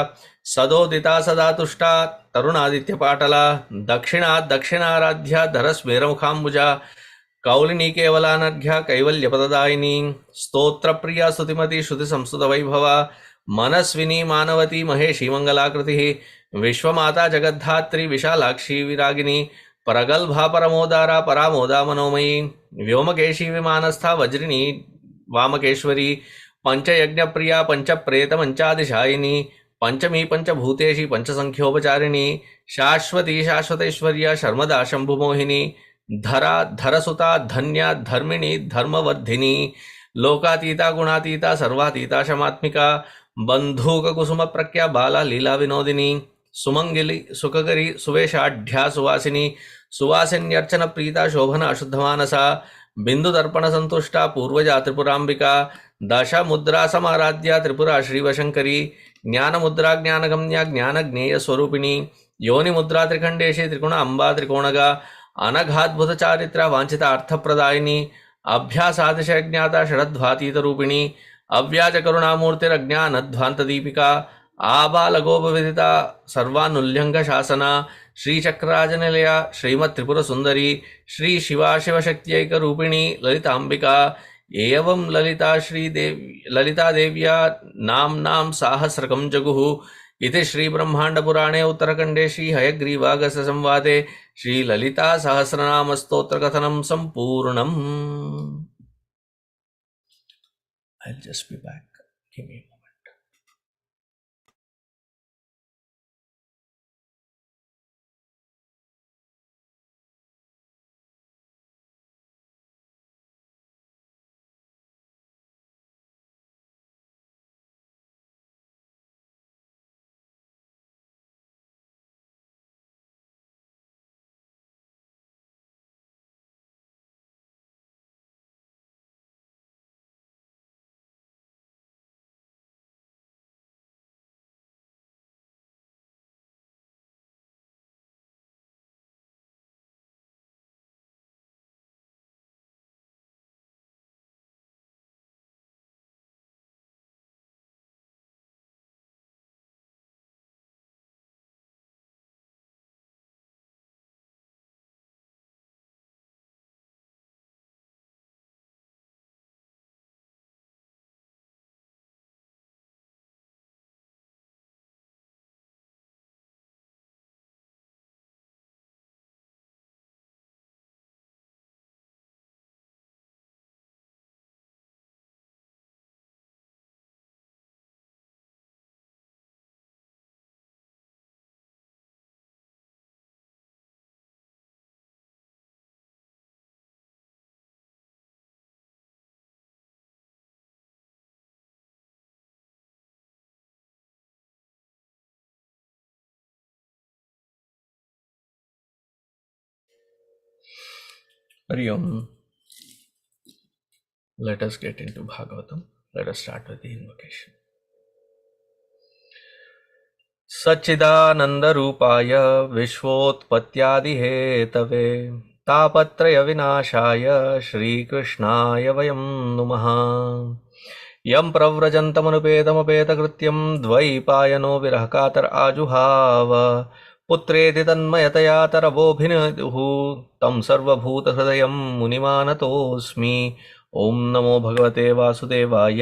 सदोदिता सदा तुष्टा तरुणादित्य पाटला दक्षिणा दक्षिणाराध्या धरस्मेरमुखाम्बुजा कौलिनी केवलानर्घ्या कैवल्यपददायिनी स्तोत्रप्रिया स्तुतिमती श्रुति संस्तुत वैभवा मनस्विनी मानवती महेशी मंगलाकृतिः विश्वमाता जगद्धात्री विशालाक्षी विरागिनी परगल्भा परमोदारा परामोदा मनोमयी व्योमकेशी विमानस्था वज्रिणी वामकेश्वरी पंचयज्ञप्रिया पंचप्रेत पंचादिशायिनी पंचमी पंचभूतेशी पंचसंख्योपचारिणी शाश्वती शाश्वतेश्वर्या शर्मदा शंभुमोहिनी धरा धरसुता धन्या धर्मिणी धर्मवर्धिनी लोकातीता गुणातीता सर्वातीता शमात्मिका बंधूक कुसुम प्रख्या बाला लीला विनोदिनी सुमंगिली सुखकरी सुवेशाढ्या सुवासिनी सुवासिन्यर्चन प्रीता शोभना अशुद्धमानसा बिंदु दर्पण संतुष्टा पूर्वजा त्रिपुरांबिका दशा मुद्रा समाराध्या त्रिपुरा श्रीवशंकरी ज्ञान मुद्रा ज्ञानगम्या ज्ञान ज्ञेय स्वरूपिणी योनि मुद्रा त्रिखंडेशी त्रिकोण अंबा त्रिकोणगा अनघाद्भुत चारित्रा वांछिता अर्थप्रदायिनी अभ्यासादिशय ज्ञाता षडध्वातीत रूपिणी अव्याज करुणामूर्तिरज्ञानध्वांत दीपिका आबालगोपविदिता सर्वानुल्यंघ शासना श्रीचक्रराजनिलया श्रीमत् त्रिपुर सुंदरी श्री शिवा शिवशक्त्यैक रूपिणी ललितांबिका एवं ललिता देव्या नाम साहस्रकं जगुः इति श्री ब्रह्मांड पुराणे उत्तरखंडे श्री हयग्रीवागस्य संवादे श्री ललिता सहस्रनाम स्तोत्र कथनम संपूर्णम्। I'll just be back. Give me a moment. Hari Om. Let us get into Bhagavatam. Let us start with the invocation. सच्चिदानन्दरूपाय विश्वोत्पत्त्यादिहेतवे तापत्रयविनाशाय श्रीकृष्णाय वयं नुमः। यं प्रव्रजन्तमनुपेतमपेतकृत्यं द्वैपायनो विरहकातर आजुहाव पुत्रेति तन्मयतया तरवोऽभिनेदुः तं सर्वभूतहृदयं मुनिमानतोऽस्मि। ॐ नमो भगवते वासुदेवाय।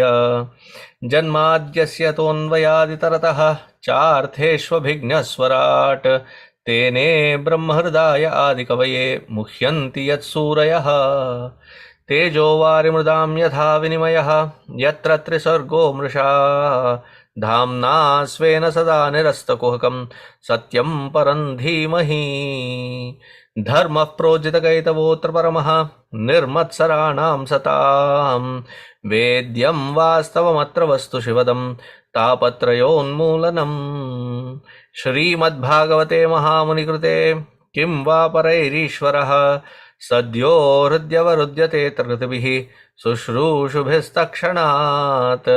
जन्माद्यस्य तोऽन्वयादितरतः चार्थेष्वभिघ्नस्वराट् तेने ब्रह्महृदाय आदिकवये मुह्यन्ति यत्सूरयः। तेजो वारिमृदां यथा विनिमयः यत्र त्रिसर्गो मृषा धाम्ना स्वेन सदा निरस्तकुहकं सत्यं परं धीमहि। धर्मः प्रोज्झितकैतवोऽत्र परमः निर्मत्सराणां सतां वेद्यं वास्तवमत्र वस्तु शिवदं तापत्रयोन्मूलनम्। श्रीमद्भागवते महामुनिकृते किं वा परैरीश्वरः सद्यो हृद्यवरुध्यते कृतिभिः शुश्रूषुभिस्तक्षणात्।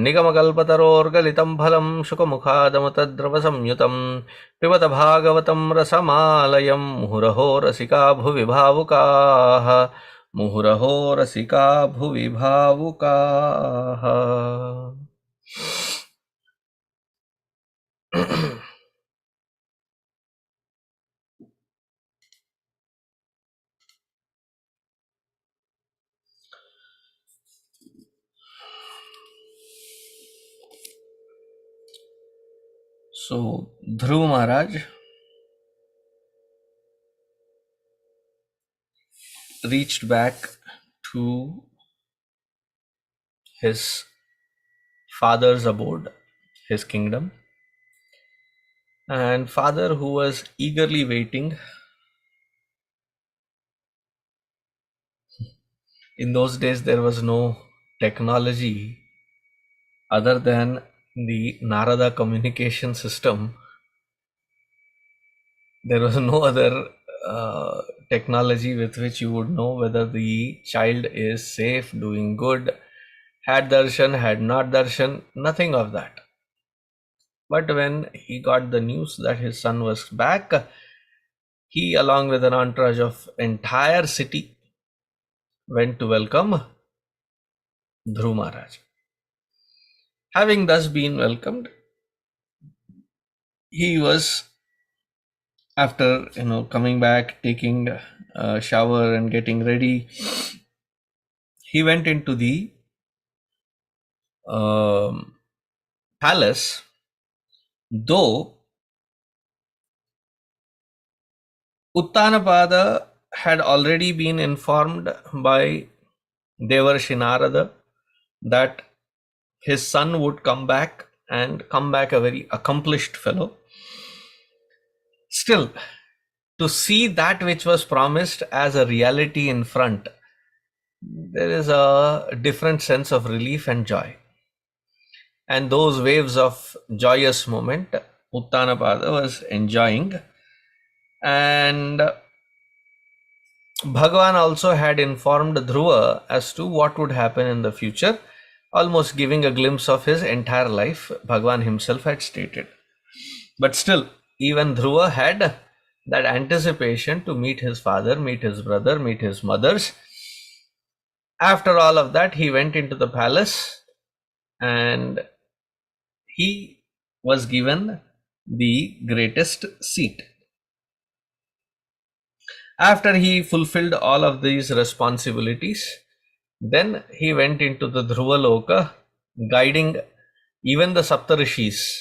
निगमकल्पतरोर्गलितं फलं शुकमुखादमृतद्रवसंयुतं पिबत भागवतं रसमालयं मुहुरहो रसिका भुवि भावुकाः। मुहुरहो रसिका भुवि भावुकाः। So Dhruva Maharaj reached back to his father's abode, his kingdom, and father, who was eagerly waiting. In those days there was no technology other than the Narada communication system. There was no other technology with which you would know whether the child is safe, doing good, had darshan, had not darshan, nothing of that. But when he got the news that his son was back, he, along with an entourage of entire city, went to welcome Dhruva Maharaj. Having thus been welcomed, he was, after coming back, taking a shower and getting ready, he went into the palace, though Uttanapada had already been informed by Devarshi Narada that his son would come back and come back a very accomplished fellow. Still, to see that which was promised as a reality in front, there is a different sense of relief and joy. And those waves of joyous moment, Uttanapada was enjoying. And Bhagavan also had informed Dhruva as to what would happen in the future, almost giving a glimpse of his entire life, Bhagavan himself had stated. But still, even Dhruva had that anticipation to meet his father, meet his brother, meet his mothers. After all of that, he went into the palace and he was given the greatest seat. After he fulfilled all of these responsibilities, then he went into the Dhruva Loka, guiding even the Saptarishis.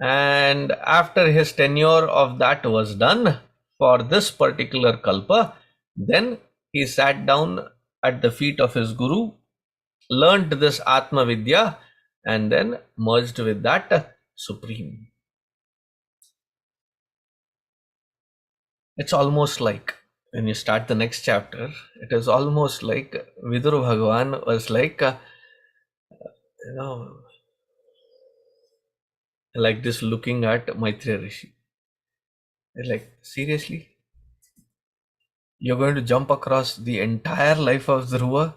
And after his tenure of that was done for this particular kalpa, then he sat down at the feet of his guru, learnt this Atma Vidya, and then merged with that Supreme. It's almost like when you start the next chapter, it is almost like Vidura Bhagavan was like, like this, looking at Maitreya Rishi. Like, seriously? You're going to jump across the entire life of Dhruva?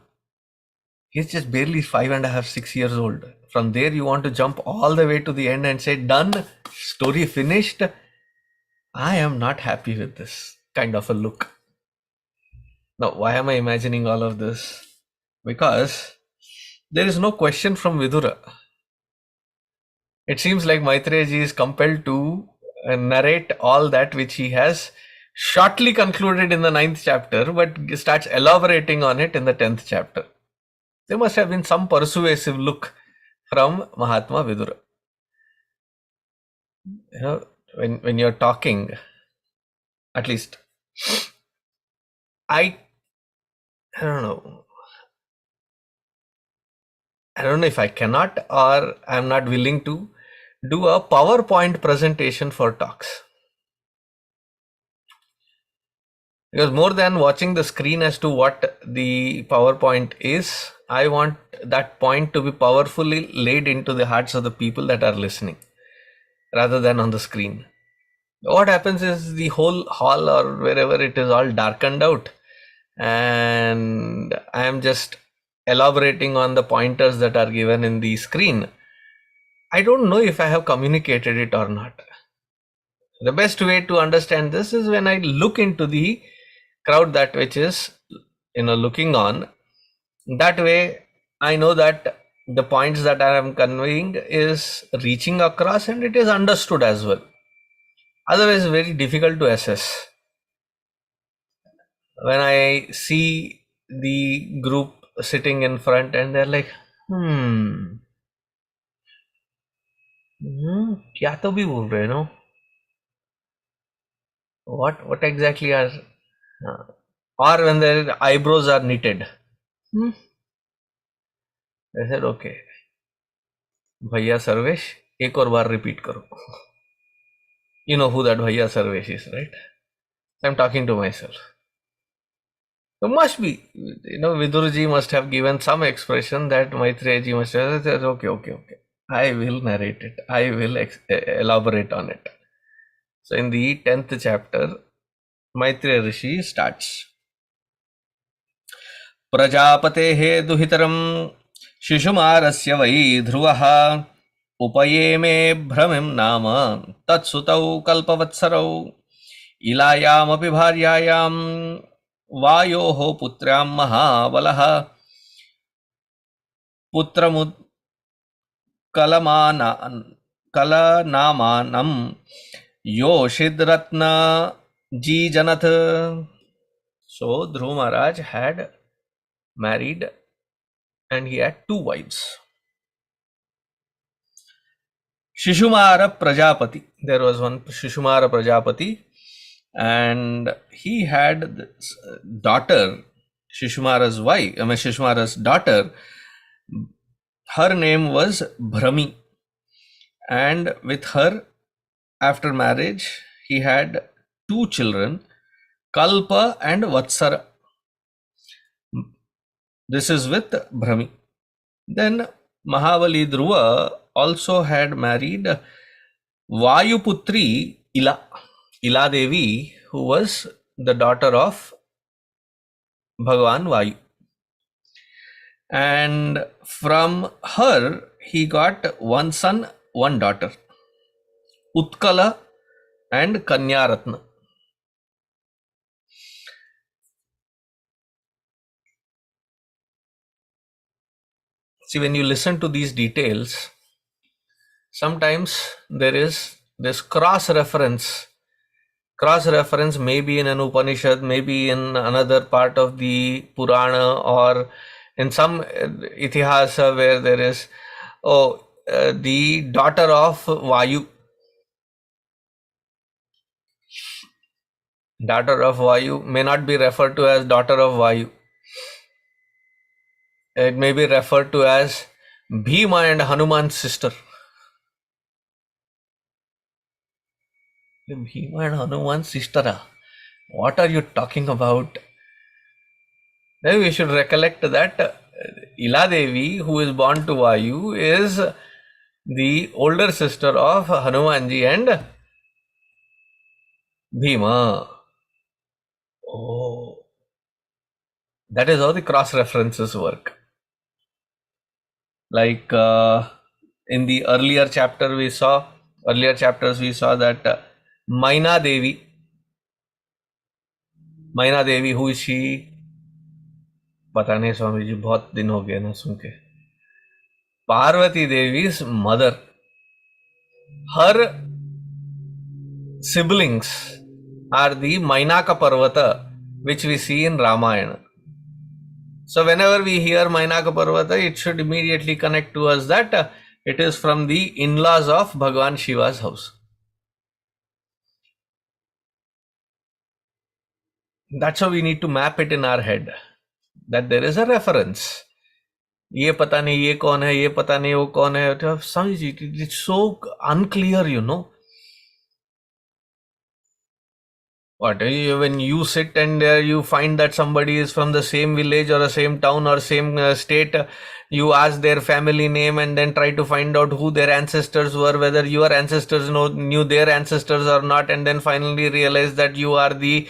He's just barely 5.5, 6 years old. From there, you want to jump all the way to the end and say, done, story finished. I am not happy with this kind of a look. Now, why am I imagining all of this? Because there is no question from Vidura. It seems like Maitreya Ji is compelled to narrate all that which he has shortly concluded in the 9th chapter, but starts elaborating on it in the 10th chapter. There must have been some persuasive look from Mahatma Vidura. When you're talking, at least, I don't know if I cannot or I'm not willing to do a PowerPoint presentation for talks. Because more than watching the screen as to what the PowerPoint is, I want that point to be powerfully laid into the hearts of the people that are listening, rather than on the screen. What happens is the whole hall or wherever it is all darkened out, and I am just elaborating on the pointers that are given in the screen. I don't know if I have communicated it or not. The best way to understand this is when I look into the crowd that which is looking on. That way I know that the points that I am conveying is reaching across and it is understood as well. Otherwise, it's very difficult to assess. When I see the group sitting in front and they're like, क्या तो भी बोल रहे हो? What exactly are, or when their eyebrows are knitted. I said, okay, Bhaiya Sarvesh, एक और बार repeat करो. You know who that Bhaiya Sarvesh is, right? I'm talking to myself. So must be, Vidura Ji must have given some expression that Maitreya Ji must have said, okay. I will narrate it. I will elaborate on it. So in the 10th chapter, Maitreya Rishi starts. Prajapatehe duhitaram shishumarasya vai dhruvaha upayeme bhramim nama tatsutau kalpavatsarau ilayam api bharyayam vayoho putyam mahabalaha putramud kalanamanam yoshidratna ji janath. So Dhruva Maharaj had married and he had 2 wives. Shishumara Prajapati. There was one Shishumara Prajapati and he had this daughter, Shishumara's wife, Shishumara's daughter Her name was Brahmi, and with her, after marriage, he had two children, Kalpa and Vatsara. This is with Brahmi. Then Mahavali Dhruva also had married Vayuputri Ila Devi, who was the daughter of Bhagavan Vayu. And from her he got one son, one daughter, Utkala and Kanyaratna. See, when you listen to these details, sometimes there is this cross reference maybe in an Upanishad, maybe in another part of the Purana, or in some Itihasa where there is the daughter of Vayu. Daughter of Vayu may not be referred to as daughter of Vayu. It may be referred to as Bhima and Hanuman's sister. Bhima and Hanuman's sister. What are you talking about? Then we should recollect that Ila Devi, who is born to Vayu, is the older sister of Hanumanji and Bhima. Oh, that is how the cross references work. Like in the earlier chapters we saw that Maina Devi, who is she? पता नहीं स्वामी जी, बहुत दिन हो गए ना सुन के. Parvati Devi's mother. Her siblings are the Mainaka Parvata, which we see in Ramayana. So whenever we hear Mainaka Parvata, it should immediately connect to us that it is from the in-laws of Bhagavan Shiva's house. That's how we need to map it in our head, that there is a reference. ये पता नहीं ये कौन है, ये पता नहीं वो कौन है. Swami ji, it's so unclear, you know. What, when you sit and you find that somebody is from the same village or the same town or same state, you ask their family name and then try to find out who their ancestors were, whether your ancestors knew their ancestors or not, and then finally realize that you are the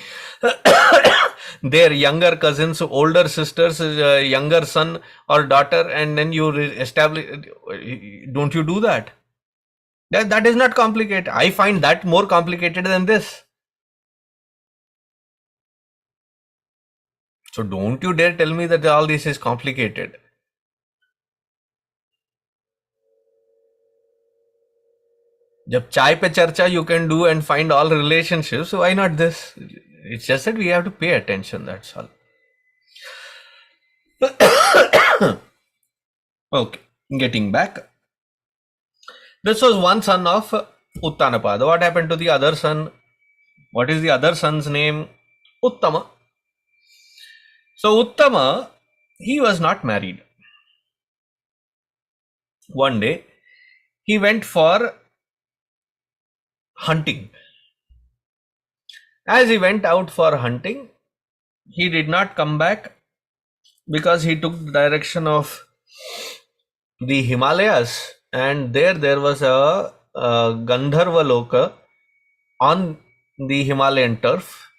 their younger cousins, older sisters, younger son or daughter, and then you establish. Don't you do that? That is not complicated. I find that more complicated than this. So don't you dare tell me that all this is complicated. Jab chai pe charcha you can do and find all relationships, so why not this? It's just that we have to pay attention, that's all. Okay, getting back. This was one son of Uttanapada. What happened to the other son? What is the other son's name? Uttama. So Uttama, he was not married. One day, he went for hunting. As he went out for hunting, he did not come back because he took the direction of the Himalayas, and there was a Gandharva Loka on the Himalayan turf.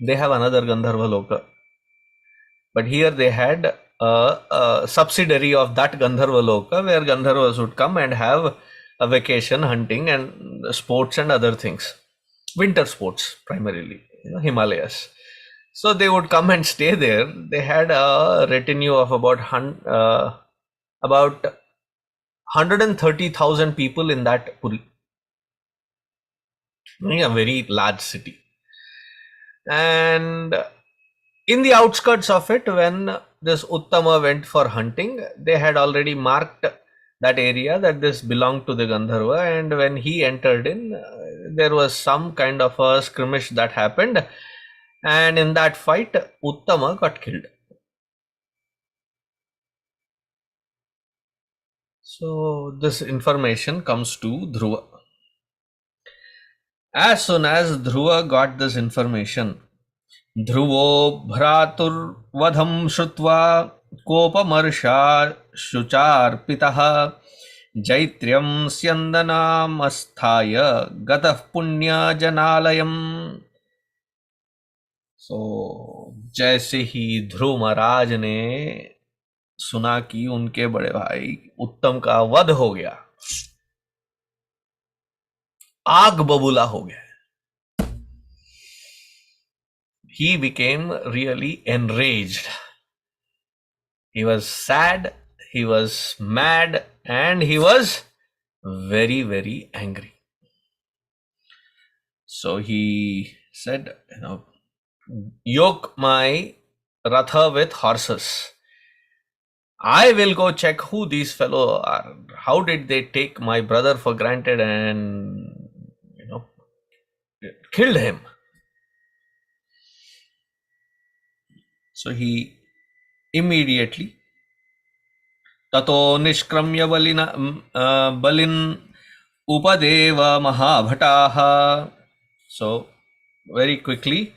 They have another Gandharva Loka. But here they had a subsidiary of that Gandharva Loka where Gandharvas would come and have a vacation, hunting and sports and other things. Winter sports primarily, Himalayas. So they would come and stay there. They had a retinue of about 130,000 people in that Puri. A very large city. And in the outskirts of it, when this Uttama went for hunting, they had already marked that area that this belonged to the Gandharva, and when he entered in, there was some kind of a skirmish that happened, and in that fight, Uttama got killed. So this information comes to Dhruva. As soon as Dhruva got this information, Dhruvo bhratur vadham shrutva kopamarshar shucharpitah jaitriam syandanam asthaya gatah punya janalayam. So जैसे ही ध्रुव महाराज ने सुना कि उनके बड़े भाई उत्तम का वध हो गया, आग बबूला हो गया. He became really enraged. He was sad, he was mad, and he was very, very angry. So he said, yoke my ratha with horses. I will go check who these fellows are. How did they take my brother for granted and killed him? So he immediately tato nishkramya balin upadeva mahabhataha. So very quickly,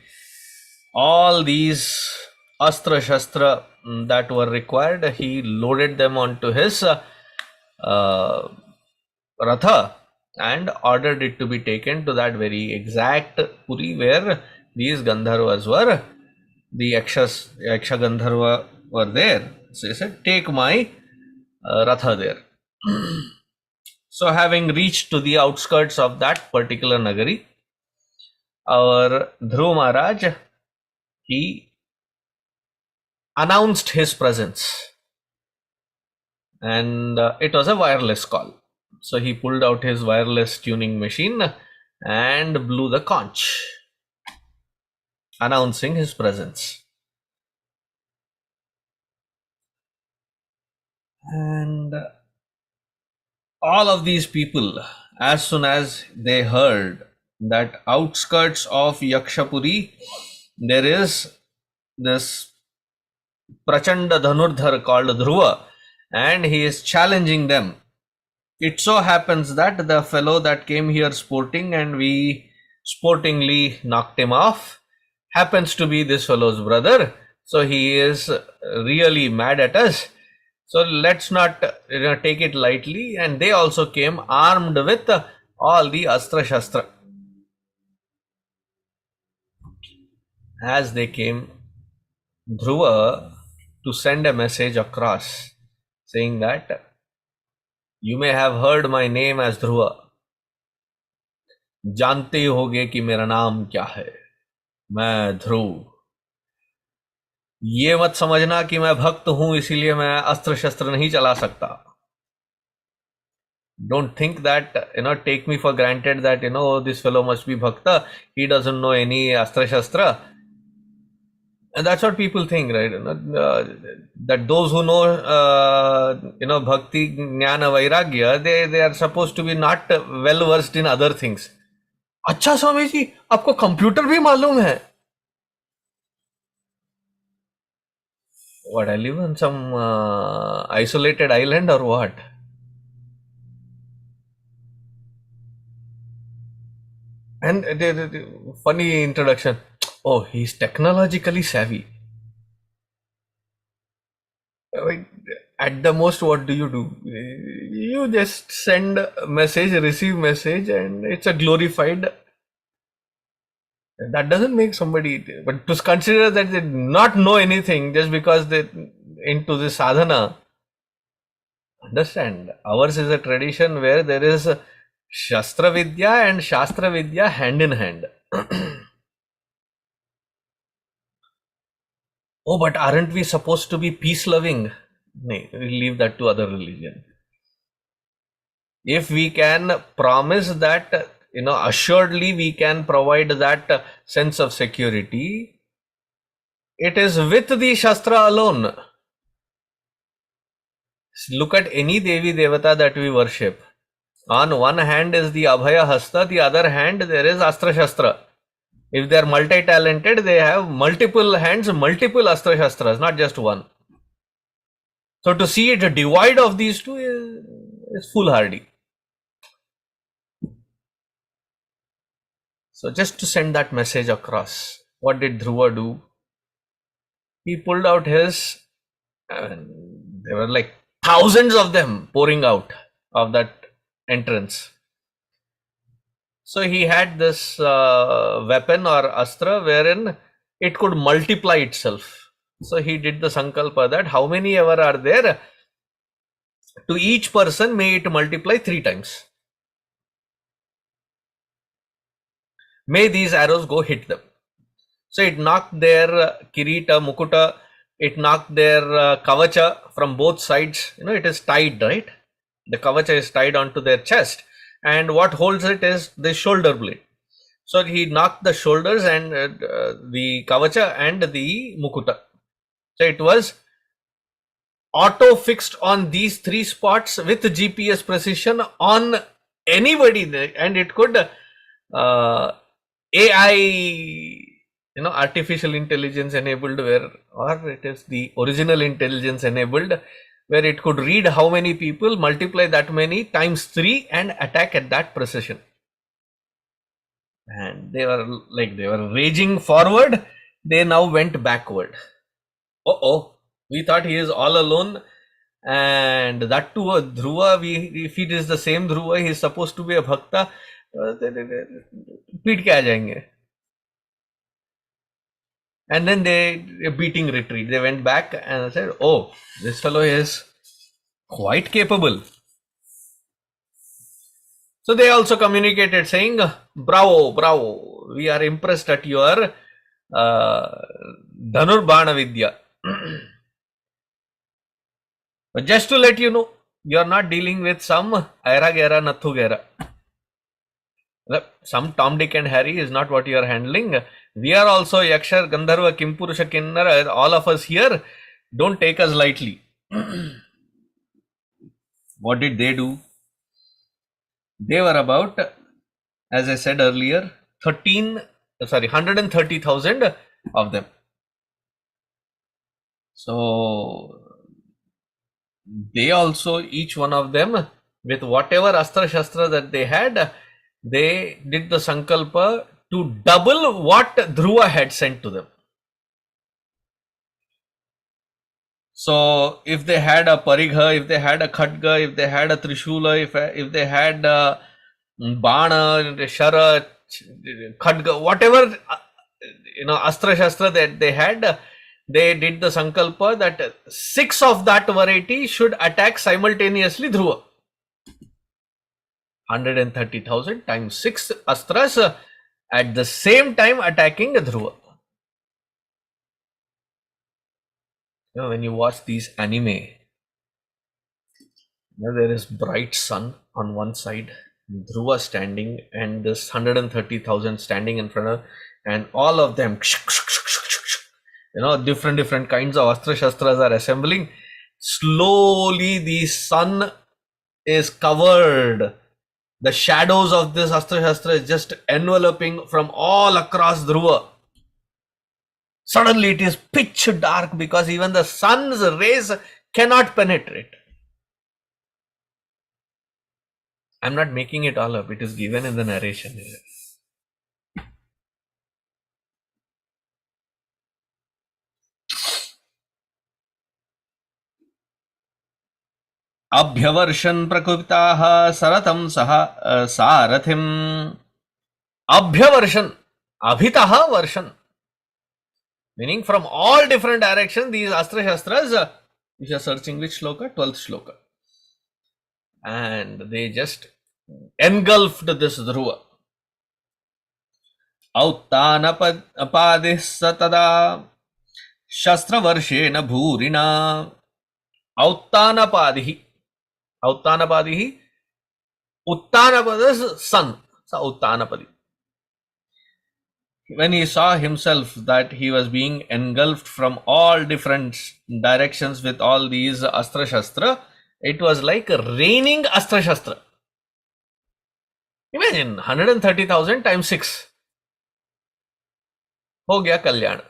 all these astra shastra that were required, he loaded them onto his ratha and ordered it to be taken to that very exact puri where these Gandharvas were, the Yaksha Gandharva were there. So he said, take my ratha there. So having reached to the outskirts of that particular Nagari, our Dhruva Maharaj, he announced his presence, and it was a wireless call. So he pulled out his wireless tuning machine and blew the conch, announcing his presence. And all of these people, as soon as they heard that outskirts of Yakshapuri, there is this Prachanda Dhanurdhar called Dhruva, and he is challenging them. It so happens that the fellow that came here sporting and we sportingly knocked him off happens to be this fellow's brother. So he is really mad at us. So let's not take it lightly. And they also came armed with all the Astra Shastra. As they came, Dhruva to send a message across saying that you may have heard my name as Dhruva. जानते होगे कि मेरा नाम क्या है, मैं ध्रुव. ये मत समझना कि मैं भक्त हूं इसीलिए मैं अस्त्र शस्त्र नहीं चला सकता. Don't think that, take me for granted that, this fellow must be bhakta. He doesn't know any astra shastra. And that's what people think, right? That those who know, bhakti, jnana, vairagya, they are supposed to be not well versed in other things. अच्छा स्वामी जी, आपको computer भी मालूम है? What, I live on some isolated island or what? And the funny introduction. Oh, he's technologically savvy. At the most, what do? You just send a message, receive message, and it's a glorified. That doesn't make somebody, but to consider that they not know anything just because they into this sadhana. Understand, ours is a tradition where there is Shastra Vidya and Shastra Vidya hand in hand. Oh, but aren't we supposed to be peace loving? No, we leave that to other religion. If we can promise that, assuredly we can provide that sense of security, it is with the Shastra alone. Look at any Devi Devata that we worship. On one hand is the Abhaya Hasta, the other hand there is Astra Shastra. If they are multi-talented, they have multiple hands, multiple Astra Shastras, not just one. So to see it a divide of these two is foolhardy. So just to send that message across, what did Dhruva do? He pulled out his, there were like thousands of them pouring out of that entrance. So he had this weapon or astra wherein it could multiply itself. So he did the sankalpa that how many ever are there, to each person may it multiply 3 times. May these arrows go hit them. So it knocked their kirita, mukuta, it knocked their kavacha from both sides. You know, it is tied, right? The kavacha is tied onto their chest, and what holds it is the shoulder blade. So he knocked the shoulders and the kavacha and the mukuta. So it was auto fixed on these 3 spots with GPS precision on anybody, and it could AI, artificial intelligence enabled, where, or it is the original intelligence enabled, where it could read how many people, multiply that many times 3 and attack at that precision. And they were raging forward. They now went backward. We thought he is all alone, and that too a Dhruva. If it is the same Dhruva, he is supposed to be a bhakta. पीट के आ जाएंगे. And then a beating retreat. They went back and said, oh, this fellow is quite capable. So they also communicated saying, bravo, we are impressed at your Dhanurbana Vidya. But just to let you know, you are not dealing with some Aira Gera Nathu Gera. Some Tom, Dick and Harry is not what you are handling. We are also Yakshar, Gandharva, Kimpurusha, Kinnar, all of us here. Don't take us lightly. What did they do? They were about, as I said earlier, 130,000 of them. So they also, each one of them, with whatever Astra Shastra that they had, they did the sankalpa to double what Dhruva had sent to them. So if they had a parigha, if they had a khadga, if they had a trishula, if they had a bana, shara, khadga, whatever astra shastra that they had, they did the sankalpa that 6 of that variety should attack simultaneously Dhruva. 130,000 times 6 astras at the same time attacking Dhruva. When you watch these anime, there is bright sun on one side, Dhruva standing, and this 130,000 standing in front of, and all of them, different kinds of astra shastras are assembling. Slowly the sun is covered. The shadows of this astra shastra is just enveloping from all across Dhruva. Suddenly it is pitch dark because even the sun's rays cannot penetrate. I'm not making it all up. It is given in the narration here. Abhyavarsan prakupitaha saratam sarathim. Abhyavarsan, abhitaha varshan. Meaning from all different directions, these astra shastras, if you are searching which shloka, 12th shloka. And they just engulfed this Dhruva. Auttanapadih satada shastravarshena bhurina. Auttanapadih. Auttanapadih. Uttanapada is sun. So Uttanapadi. When he saw himself that he was being engulfed from all different directions with all these astra shastra, it was like raining astra shastra. Imagine 130,000 times 6. Ho gaya kalyana.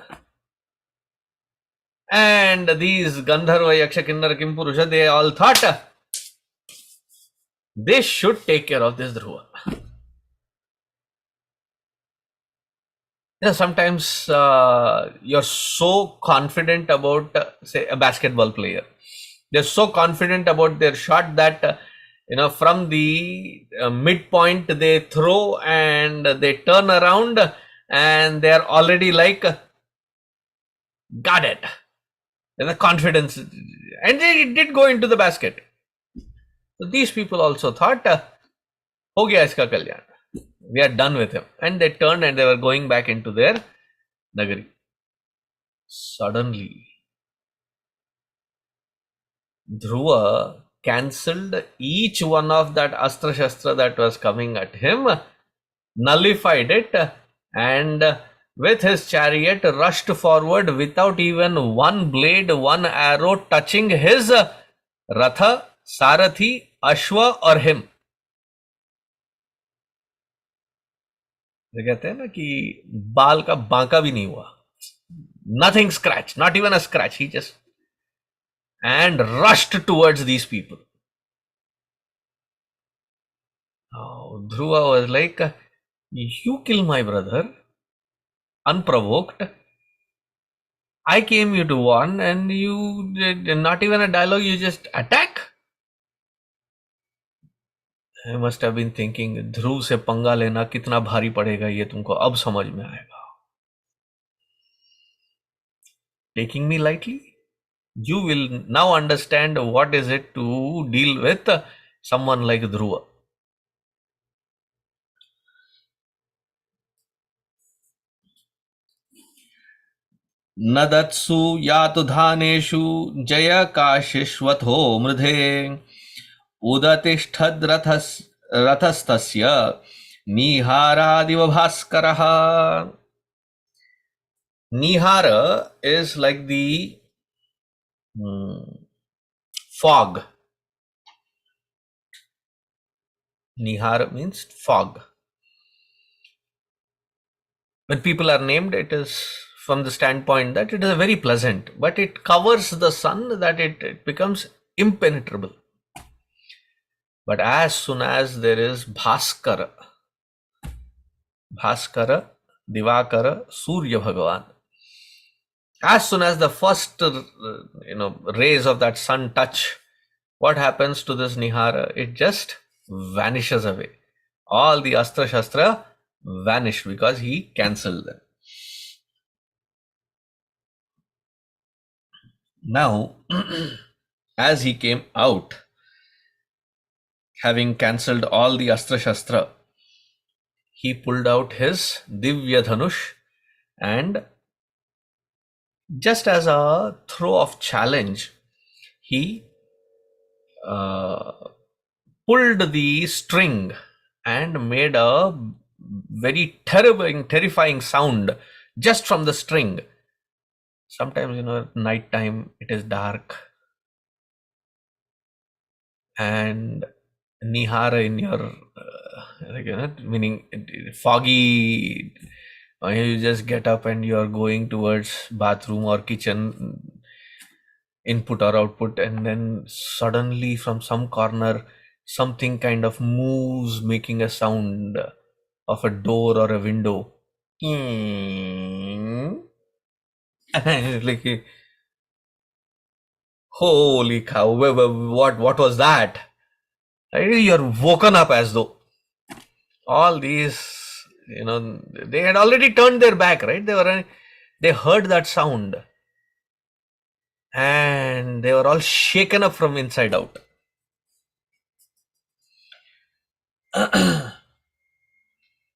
And these Gandharva, Yaksha, Kinnara, Kimpurusha, they all thought they should take care of this Dhruva. Sometimes you're so confident about, say, a basketball player. They're so confident about their shot that, from the midpoint they throw and they turn around and they're already like, got it. And the confidence. And they did go into the basket. So these people also thought, ho gaya iska kalyan. We are done with him. And they turned and they were going back into their nagari. Suddenly, Dhruva cancelled each one of that Astra Shastra that was coming at him, nullified it, and with his chariot rushed forward without even one blade, one arrow touching his Ratha, Sarathi, Ashwa or him. कहते हैं ना कि बाल का बांका भी नहीं हुआ. Nothing scratch, not even a scratch. He just and rushed towards these people. Oh, Dhruva was like, you kill my brother unprovoked. I came you to warn and you did not even a dialogue, you just attack. I must have been thinking, ध्रुव से पंगा लेना कितना भारी पड़ेगा ये तुमको अब समझ में आएगा. Taking me lightly? You will now understand what is it to deal with someone like Dhruva. Nadatsu yatu dhaneshu jaya kashishvatho mridhe udatishtad rathastasya niharadiva bhaskaraha. Nihara is like the fog. Nihara means fog. When people are named, it is from the standpoint that it is very pleasant, but it covers the sun that it becomes impenetrable. But as soon as there is Bhaskara, Divakara, Surya Bhagavan, as soon as the first rays of that sun touch, what happens to this Nihara? It just vanishes away. All the Astra Shastra vanished because he cancelled them. Now, as he came out, having cancelled all the Astra Shastra, he pulled out his Divya Dhanush and just as a throw of challenge, he pulled the string and made a very terrifying sound just from the string. Sometimes, at night time it is dark and Nihara in your, meaning foggy, you just get up and you are going towards bathroom or kitchen, input or output, and then suddenly from some corner something kind of moves, making a sound of a door or a window. Like, holy cow, what was that? You're woken up as though all these, they had already turned their back, right? They heard that sound and they were all shaken up from inside out.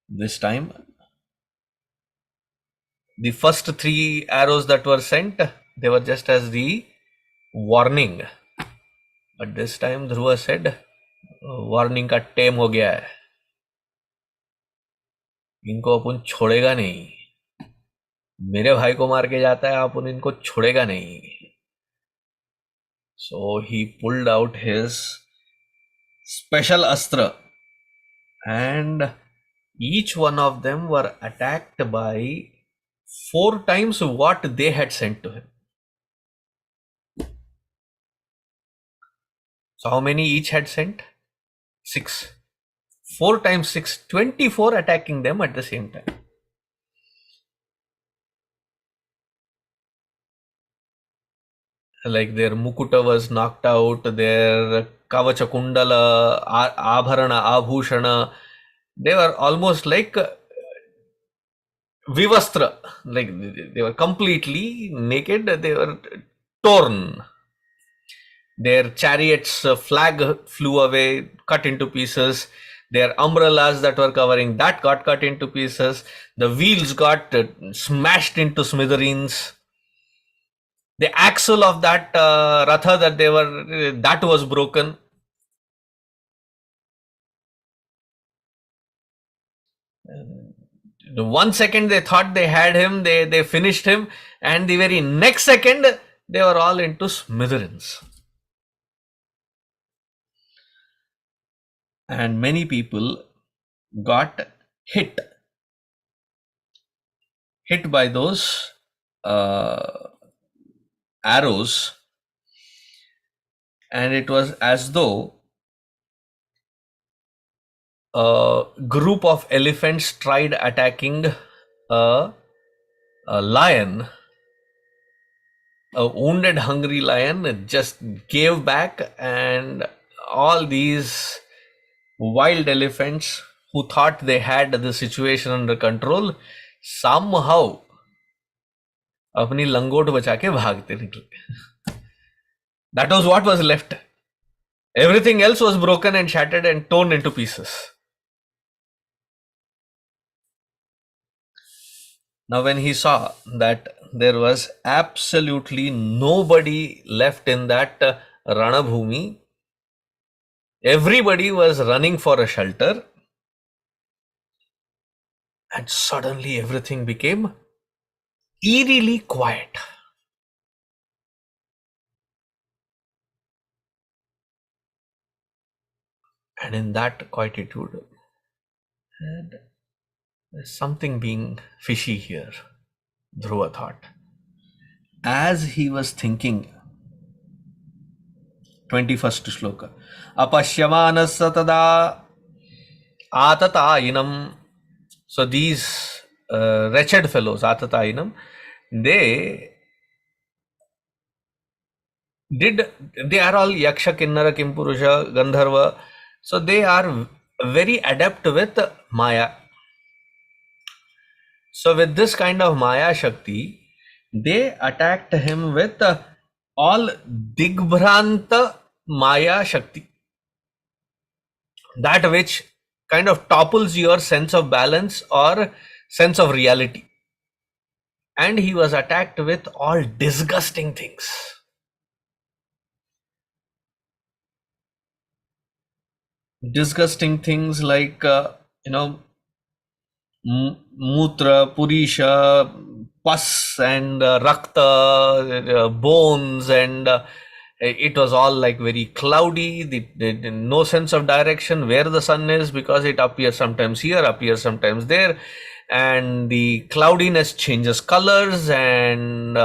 This time, the first 3 arrows that were sent, they were just as the warning. But this time Dhruva said, warning का time हो गया है, इनको अपन छोड़ेगा नहीं, मेरे भाई को मार के जाता है, अपन इनको छोड़ेगा नहीं. So he pulled out his special astra and each one of them were attacked by 4 times what they had sent to him. So how many each had sent? 6. 4 times 6, 24 attacking them at the same time. Like their mukuta was knocked out, their kavacha kundala, abharana, abhushana, they were almost like vivastra, like they were completely naked, they were torn. Their chariots flag flew away, cut into pieces. Their umbrellas that were covering that got cut into pieces. The wheels got smashed into smithereens. The axle of that ratha that they were, that was broken. The 1 second they thought they had him, they finished him, and the very next second they were all into smithereens. And many people got hit by those arrows, and it was as though a group of elephants tried attacking a lion. A wounded, hungry lion just gave back, and all these wild elephants who thought they had the situation under control somehow अपनी लंगोट बचा के भागते निकले. That was what was left. Everything else was broken and shattered and torn into pieces. Now when he saw that there was absolutely nobody left in that Ranabhumi, everybody was running for a shelter, and suddenly everything became eerily quiet. And in that quietude, there's something being fishy here, Dhruva thought. As he was thinking, 21st shloka, apashyamanasya tada atatayinam. So these wretched fellows, atatayinam, they are all yaksha, kinnara, kimpurusha, gandharva. So they are very adept with maya. So with this kind of maya shakti, they attacked him with all digbhranta maya shakti, that which kind of topples your sense of balance or sense of reality. And he was attacked with all disgusting things. Disgusting things like, mutra, purisha, pus and rakta, bones, and it was all like very cloudy, no sense of direction where the sun is, because it appears sometimes here, appears sometimes there, and the cloudiness changes colors, and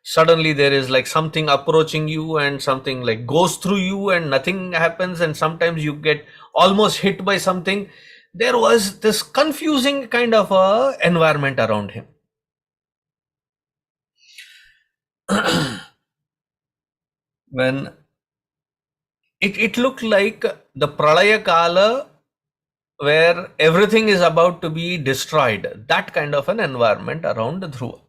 suddenly there is like something approaching you and something like goes through you and nothing happens, and sometimes you get almost hit by something. There was this confusing kind of a environment around him. When it looked like the Pralaya Kala, where everything is about to be destroyed, that kind of an environment around Dhruva.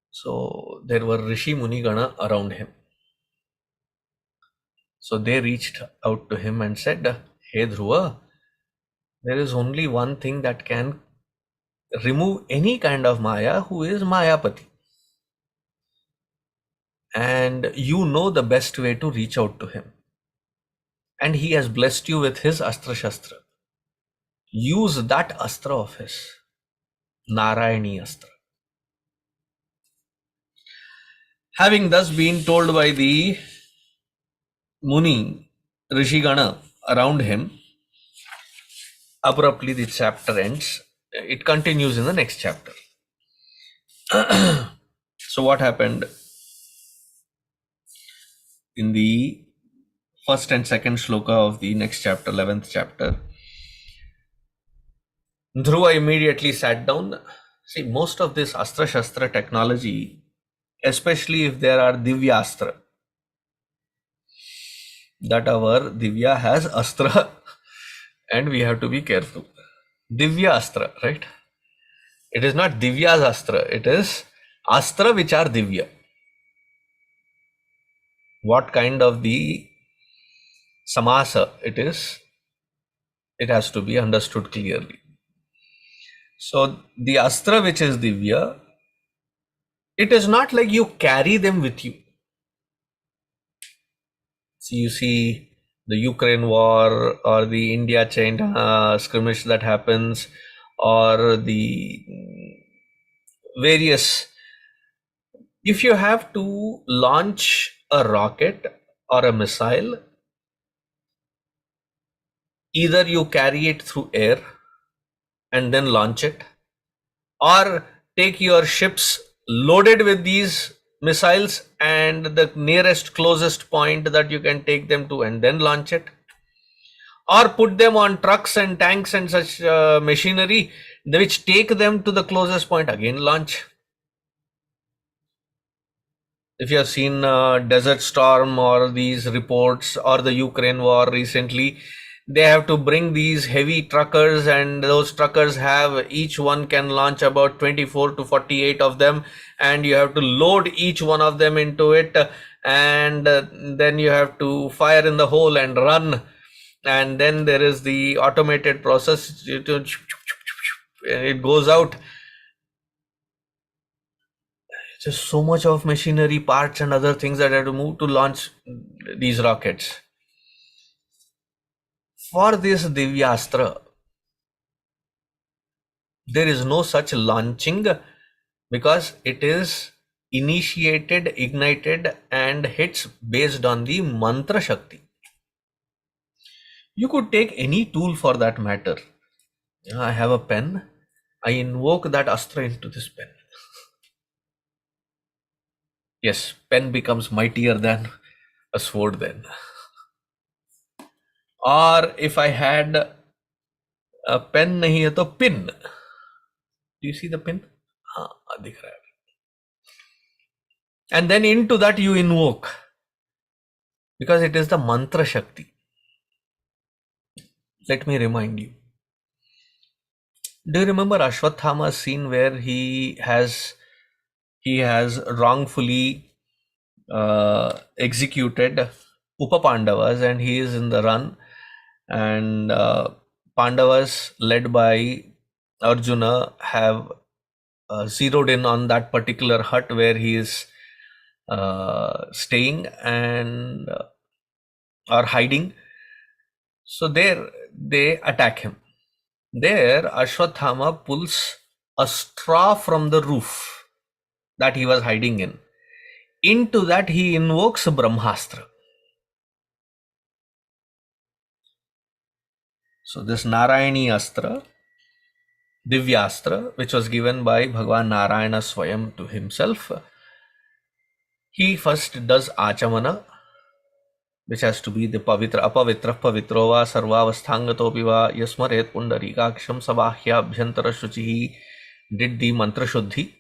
So there were Rishi Munigana around him. So they reached out to him and said, "Hey Dhruva, there is only one thing that can remove any kind of Maya, who is Mayapati. And you know the best way to reach out to him. And he has blessed you with his Astra Shastra. Use that Astra of his, Narayani Astra." Having thus been told by the Muni, Rishigana around him, abruptly the chapter ends. It continues in the next chapter. So what happened? in the first and second shloka of the next chapter, 11th chapter. Dhruva immediately sat down. See, most of this Astra Shastra technology, especially if there are Divya Astra, that our Divya has Astra and we have to be careful. Divya Astra, right? It is not Divya's Astra, it is Astra which are Divya. What kind of the samasa it is, it has to be understood clearly. So the Astra which is Divya, it is not like you carry them with you. So you see the Ukraine war or the India-China skirmish that happens, or the various, if you have to launch a rocket or a missile, either you carry it through air and then launch it, or take your ships loaded with these missiles and the nearest closest point that you can take them to and then launch it, or put them on trucks and tanks and such machinery which take them to the closest point, again launch. If you have seen Desert Storm or these reports or the Ukraine war recently, they have to bring these heavy truckers, and those truckers have, each one can launch about 24 to 48 of them, and you have to load each one of them into it, and then you have to fire in the hole and run, and then there is the automated process, it goes out. Just so much of machinery, parts and other things that have to move to launch these rockets. For this Divyastra, there is no such launching, because it is initiated, ignited and hits based on the mantra Shakti. You could take any tool for that matter. I have a pen, I invoke that Astra into this pen. Yes, pen becomes mightier than a sword then. Or if I had a pen nahi hai to pin. Do you see the pin? Dikh raha hai. And then into that you invoke, because it is the mantra Shakti. Let me remind you. Do you remember Ashwathama's scene where he has wrongfully executed Upapandavas, and he is in the run, and Pandavas led by Arjuna have zeroed in on that particular hut where he is staying and are hiding. So there they attack him. There Ashwathama pulls a straw from the roof that he was hiding in. Into that he invokes Brahmastra. So this Narayani Astra, Divyastra, which was given by Bhagavan Narayana Swayam to himself, he first does Achamana, which has to be the Pavitra, Apavitra, Pavitrova, Sarvavasthangatopika, Yasmaret Pundarikaksham Sabahya Abhyantara Shuchihi, did the Mantra Shuddhi.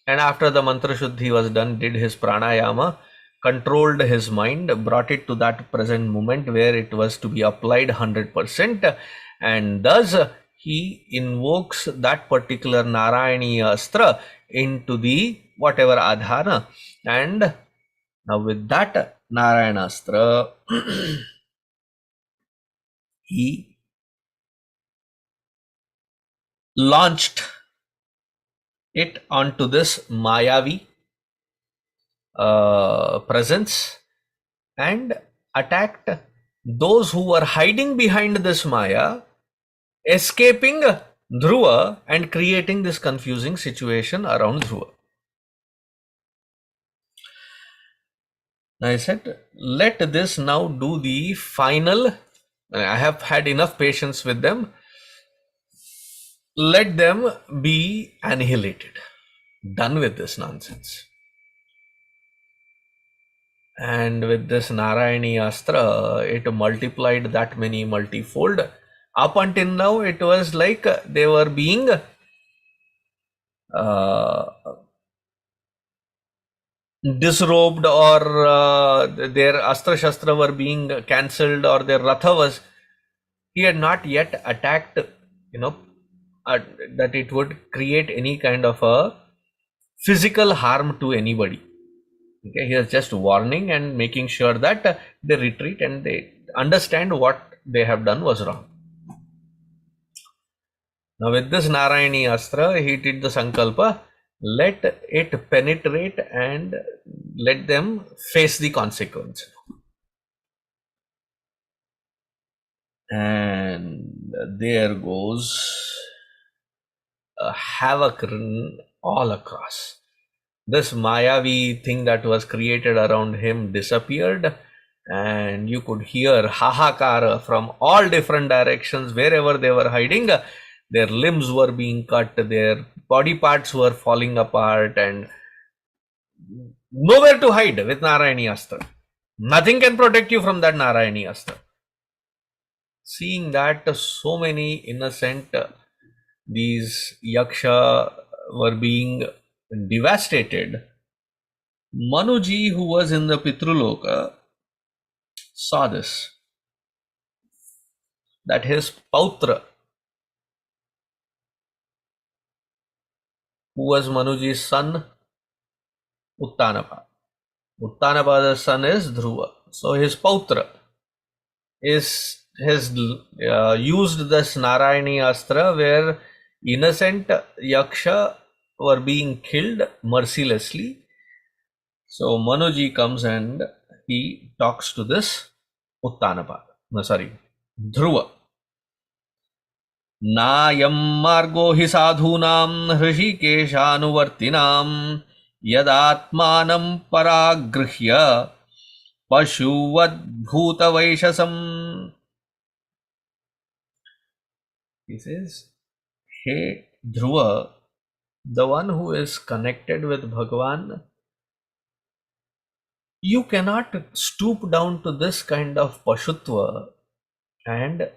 And after the Mantra Shuddhi was done, did his Pranayama, controlled his mind, brought it to that present moment where it was to be applied 100%, and thus he invokes that particular Narayani Astra into the whatever adhana, and now with that Narayana Astra he launched it onto this Mayavi presence and attacked those who were hiding behind this Maya, escaping Dhruva and creating this confusing situation around Dhruva. I said, let this now do the final. I have had enough patience with them. Let them be annihilated. Done with this nonsense. And with this Narayani Astra, it multiplied that many multifold. Up until now, it was like they were being disrobed, or their Astra Shastra were being cancelled, or their Ratha was, he had not yet attacked, that it would create any kind of a physical harm to anybody. Okay, he is just warning and making sure that they retreat and they understand what they have done was wrong. Now with this Narayani Astra, he did the Sankalpa, let it penetrate and let them face the consequence. And there goes a havoc all across. This Mayavi thing that was created around him disappeared, and you could hear Hahakara from all different directions. Wherever they were hiding, their limbs were being cut, their body parts were falling apart, and nowhere to hide with Narayani Astra. Nothing can protect you from that Narayani Astra. Seeing that so many innocent, these Yaksha were being devastated, Manuji, who was in the Pitruloka, saw this, that his Pautra, who was Manuji's son, Uttanapa. Uttanapada's son is Dhruva. So his Pautra has used this Narayani Astra, where innocent Yaksha were being killed mercilessly. So Manuji comes and he talks to this Dhruva. Nayam margo hi sadhunam hrishikeshanuvartinam yadatmanam paragrihya pashuvad bhuta vaishasam. He says, hey Dhruva, the one who is connected with Bhagavan, you cannot stoop down to this kind of Pashutva and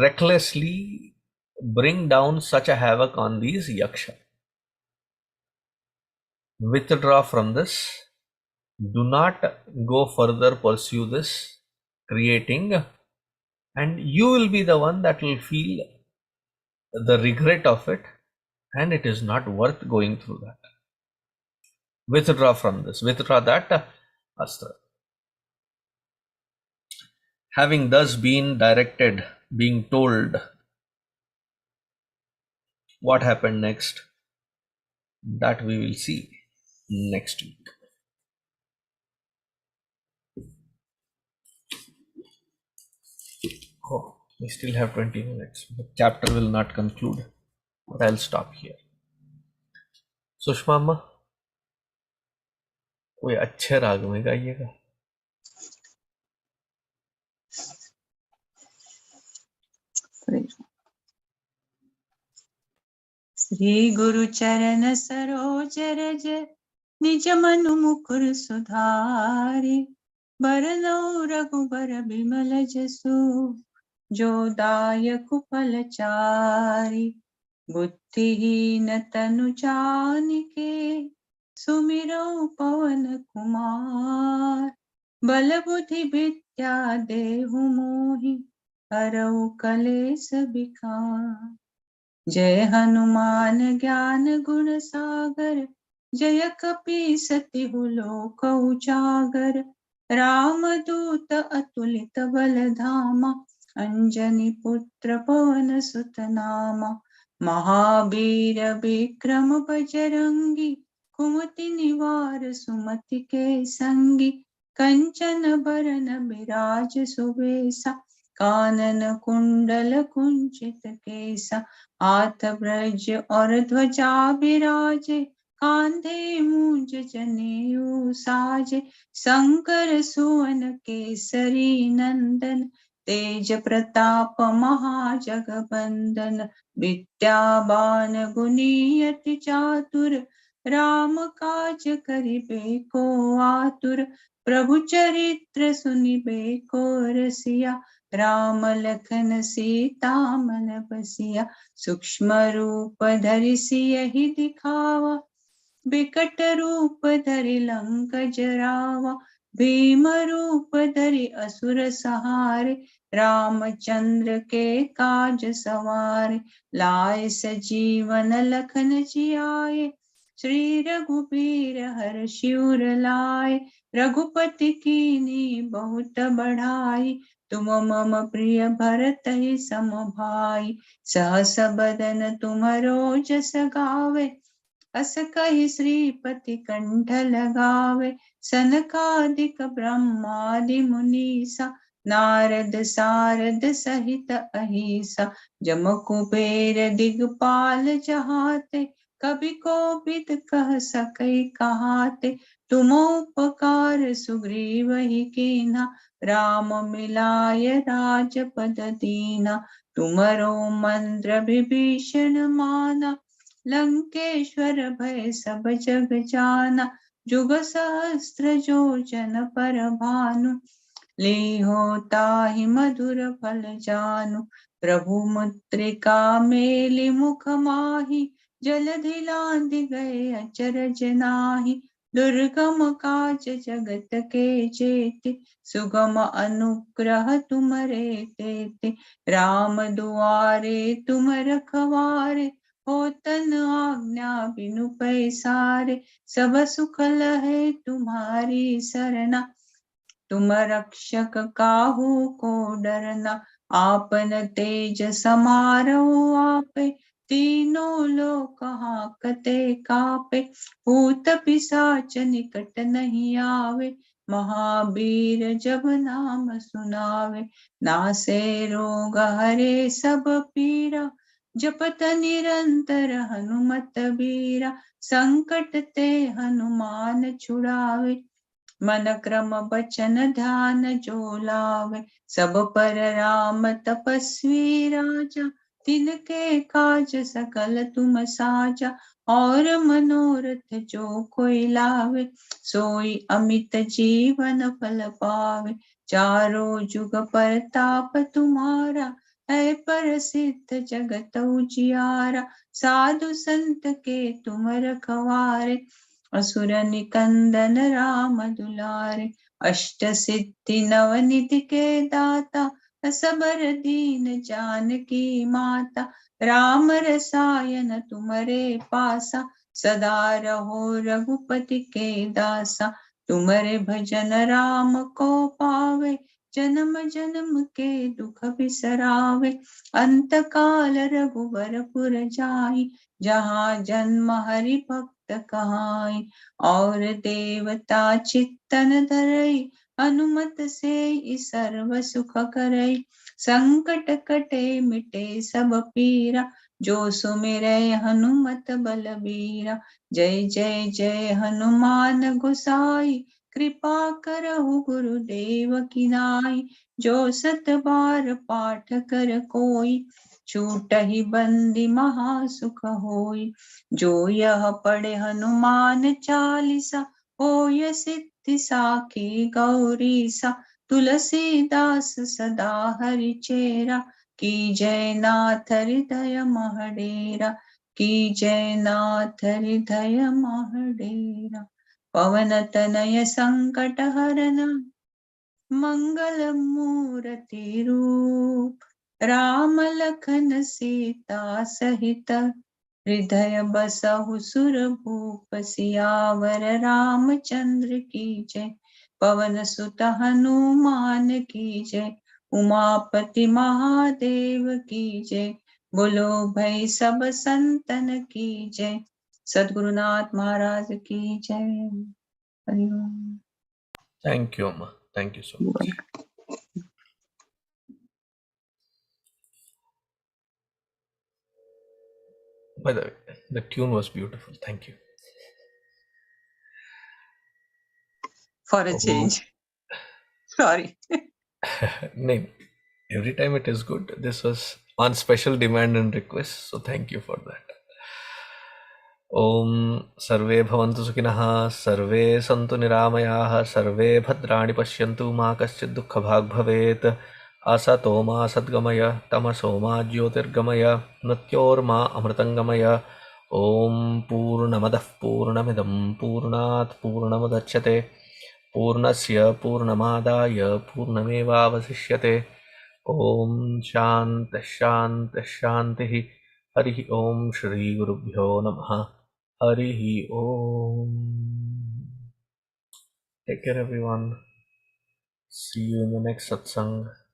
recklessly bring down such a havoc on these Yaksha. Withdraw from this. Do not go further, pursue this creating, and you will be the one that will feel the regret of it, and it is not worth going through that. Withdraw from this, withdraw that Astra. Having thus been directed, being told, what happened next, that we will see next week. Oh, we still have 20 minutes. The chapter will not conclude, but I'll stop here. Sushma अम्मा, कोई अच्छे राग में गाइएगा. श्री गुरु चरण सरोज रज निज मनु मुकुर सुधारि बरनौ रघुबर बिमल जसु जो दायक फलचारि बुद्धिहीन तनु जानिके सुमिरौ पवन कुमार बल बुद्धि विद्या देहु मोहि हरौ कलेस विकार. जय हनुमान ज्ञान गुण सागर जय कपी सतिहु लोक उजागर रामदूत अतुलित बल धामा अंजनी पुत्र पवन सुत नामा महावीर विक्रम बजरंगी कुमति निवार सुमति के संगी कंचन बरन बिराज सुबेसा कानन कुंडल कुंचित केसा हाथ ब्रज और ध्वजा विराजे कांधे मूंज जनेऊ साजे शंकर सुवन केसरी नंदन तेज प्रताप महाजगबंदन विद्यावान गुणियति चातुर राम काज करिबे को आतुर प्रभु चरित्र सुनिबे को रसिया, राम लखन सीता मन बसिया। सूक्ष्म रूप धरि सियहि दिखावा, विकट रूप धरि लंक जरावा। भीम रूप धरि असुर सहारे, रामचंद्र के काज सवारे। लाए सजीवन लखन जियाए, श्री रघुबीर हर्षि उर लाए। रघुपति कीन्ही बहुत बढ़ाई, तुम मम प्रिय भरतहि सम भाई। सहस बदन तुमरो जस गावे, अस कहि श्रीपति कंठ लगावे। सनकादिक ब्रह्मादि मुनीसा, नारद सारद सहित अहिसा। जम कुबेर दिगपाल जहाते, कवि कोविद कह सकै कहाते। तुम उपकार सुग्रीव ही कीन्हा, राम मिलाय राजपद दीना। तुमरो मंत्र विभीषण माना, लंकेश्वर भय सब जग जाना। जुग सहस्त्र जो जन पर भानु, लीहो ताहि मधुर फल जानु। प्रभु मुद्रिका मेलि मुख माहि, जलधि लांघि गए अचरज नाहि। दुर्गम काज जगत के जेते, सुगम अनुग्रह तुमरे तेते। राम दुआरे तुम रखवारे, होतन आज्ञा बिनु पैसारे। सब सुख लहे तुम्हारी सरना, तुम रक्षक काहू को डरना। आपन तेज समारो आपे, तीनों लोक हाकते कापे। भूत पिशाच निकट नहीं आवे, महावीर जब नाम सुनावे। नासे रोग हरे सब पीरा, जपत निरंतर हनुमत बीरा। संकट ते हनुमान छुड़ावे, मन क्रम बचन ध्यान जो लावे। सब पर राम तपस्वी राजा, तिनके काज सकल तुम साजा। और मनोरथ जो कोई लावे, सोई अमित जीवन फल पावे। चारों जुग परताप तुम्हारा, है प्रसिद्ध जगत उजियारा। साधु संत के तुम रखवारे, असुर निकंदन राम दुलारे। अष्ट सिद्धि नवनिधि के दाता, असबर दीन जानकी माता। राम रसायन तुम्हारे पासा, सदा रहो रघुपति के दासा। तुम्हारे भजन राम को पावे, जन्म जन्म के दुख बिसरावे। अंत काल रघुवर पुर जाई, जहाँ जन्म हरि भक्त कहाई। और देवता चित्तन धरई, अनुमत से सर्व सुख करई। संकट कटे मिटे सब पीरा, जो सुमिरै हनुमत बलबीरा। जय जय जय हनुमान गोसाई, कृपा करहु गुरुदेव की नाई। जो सत बार पाठ कर कोई, छूटहि बंदी महासुख होई। जो यह पढ़े हनुमान चालीसा, होय सिद्धि साखी गौरीसा। तुलसीदास सदा हरि चेरा, की जय नाथ हृदय महडेरा। की जय नाथ हृदय महडेरा। पवन तनय संकट हरन, मंगल मूर्ति रूप। राम लखन सीता सहित, हृदय बसहु सुर भूप। सियावर रामचंद्र की जय, पवन सुत हनुमान की जय। उमापति महादेव की जय, बोलो भाई सब संतन की जय। सद्गुरुनाथ महाराज की जय। Hariom. Thank you, Amma. Thank you so much. By the way, the tune was beautiful. Thank you. For a change. Sorry. No, every time it is good. This was on special demand and request, so thank you for that. ॐ सर्वे भवन्तु सुखिनः, सर्वे सन्तु निरामयाः, सर्वे भद्राणि पश्यन्तु, मा कश्चित् दुःखभाग् भवेत्। असतो मा सद्गमय, तमसो मा ज्योतिर्गमय, मृत्योर्मा अमृतङ्गमय। ॐ पूर्णमदः पूर्णमिदं पूर्णात् पूर्णमुदच्यते, पूर्णस्य पूर्णमादाय पूर्णमेवावशिष्यते। ॐ शान्तिः शान्तिः शान्तिः। हरिः ॐ श्रीगुरुभ्यो नमः। हरिः ॐ। Take care everyone. See you in the next satsang.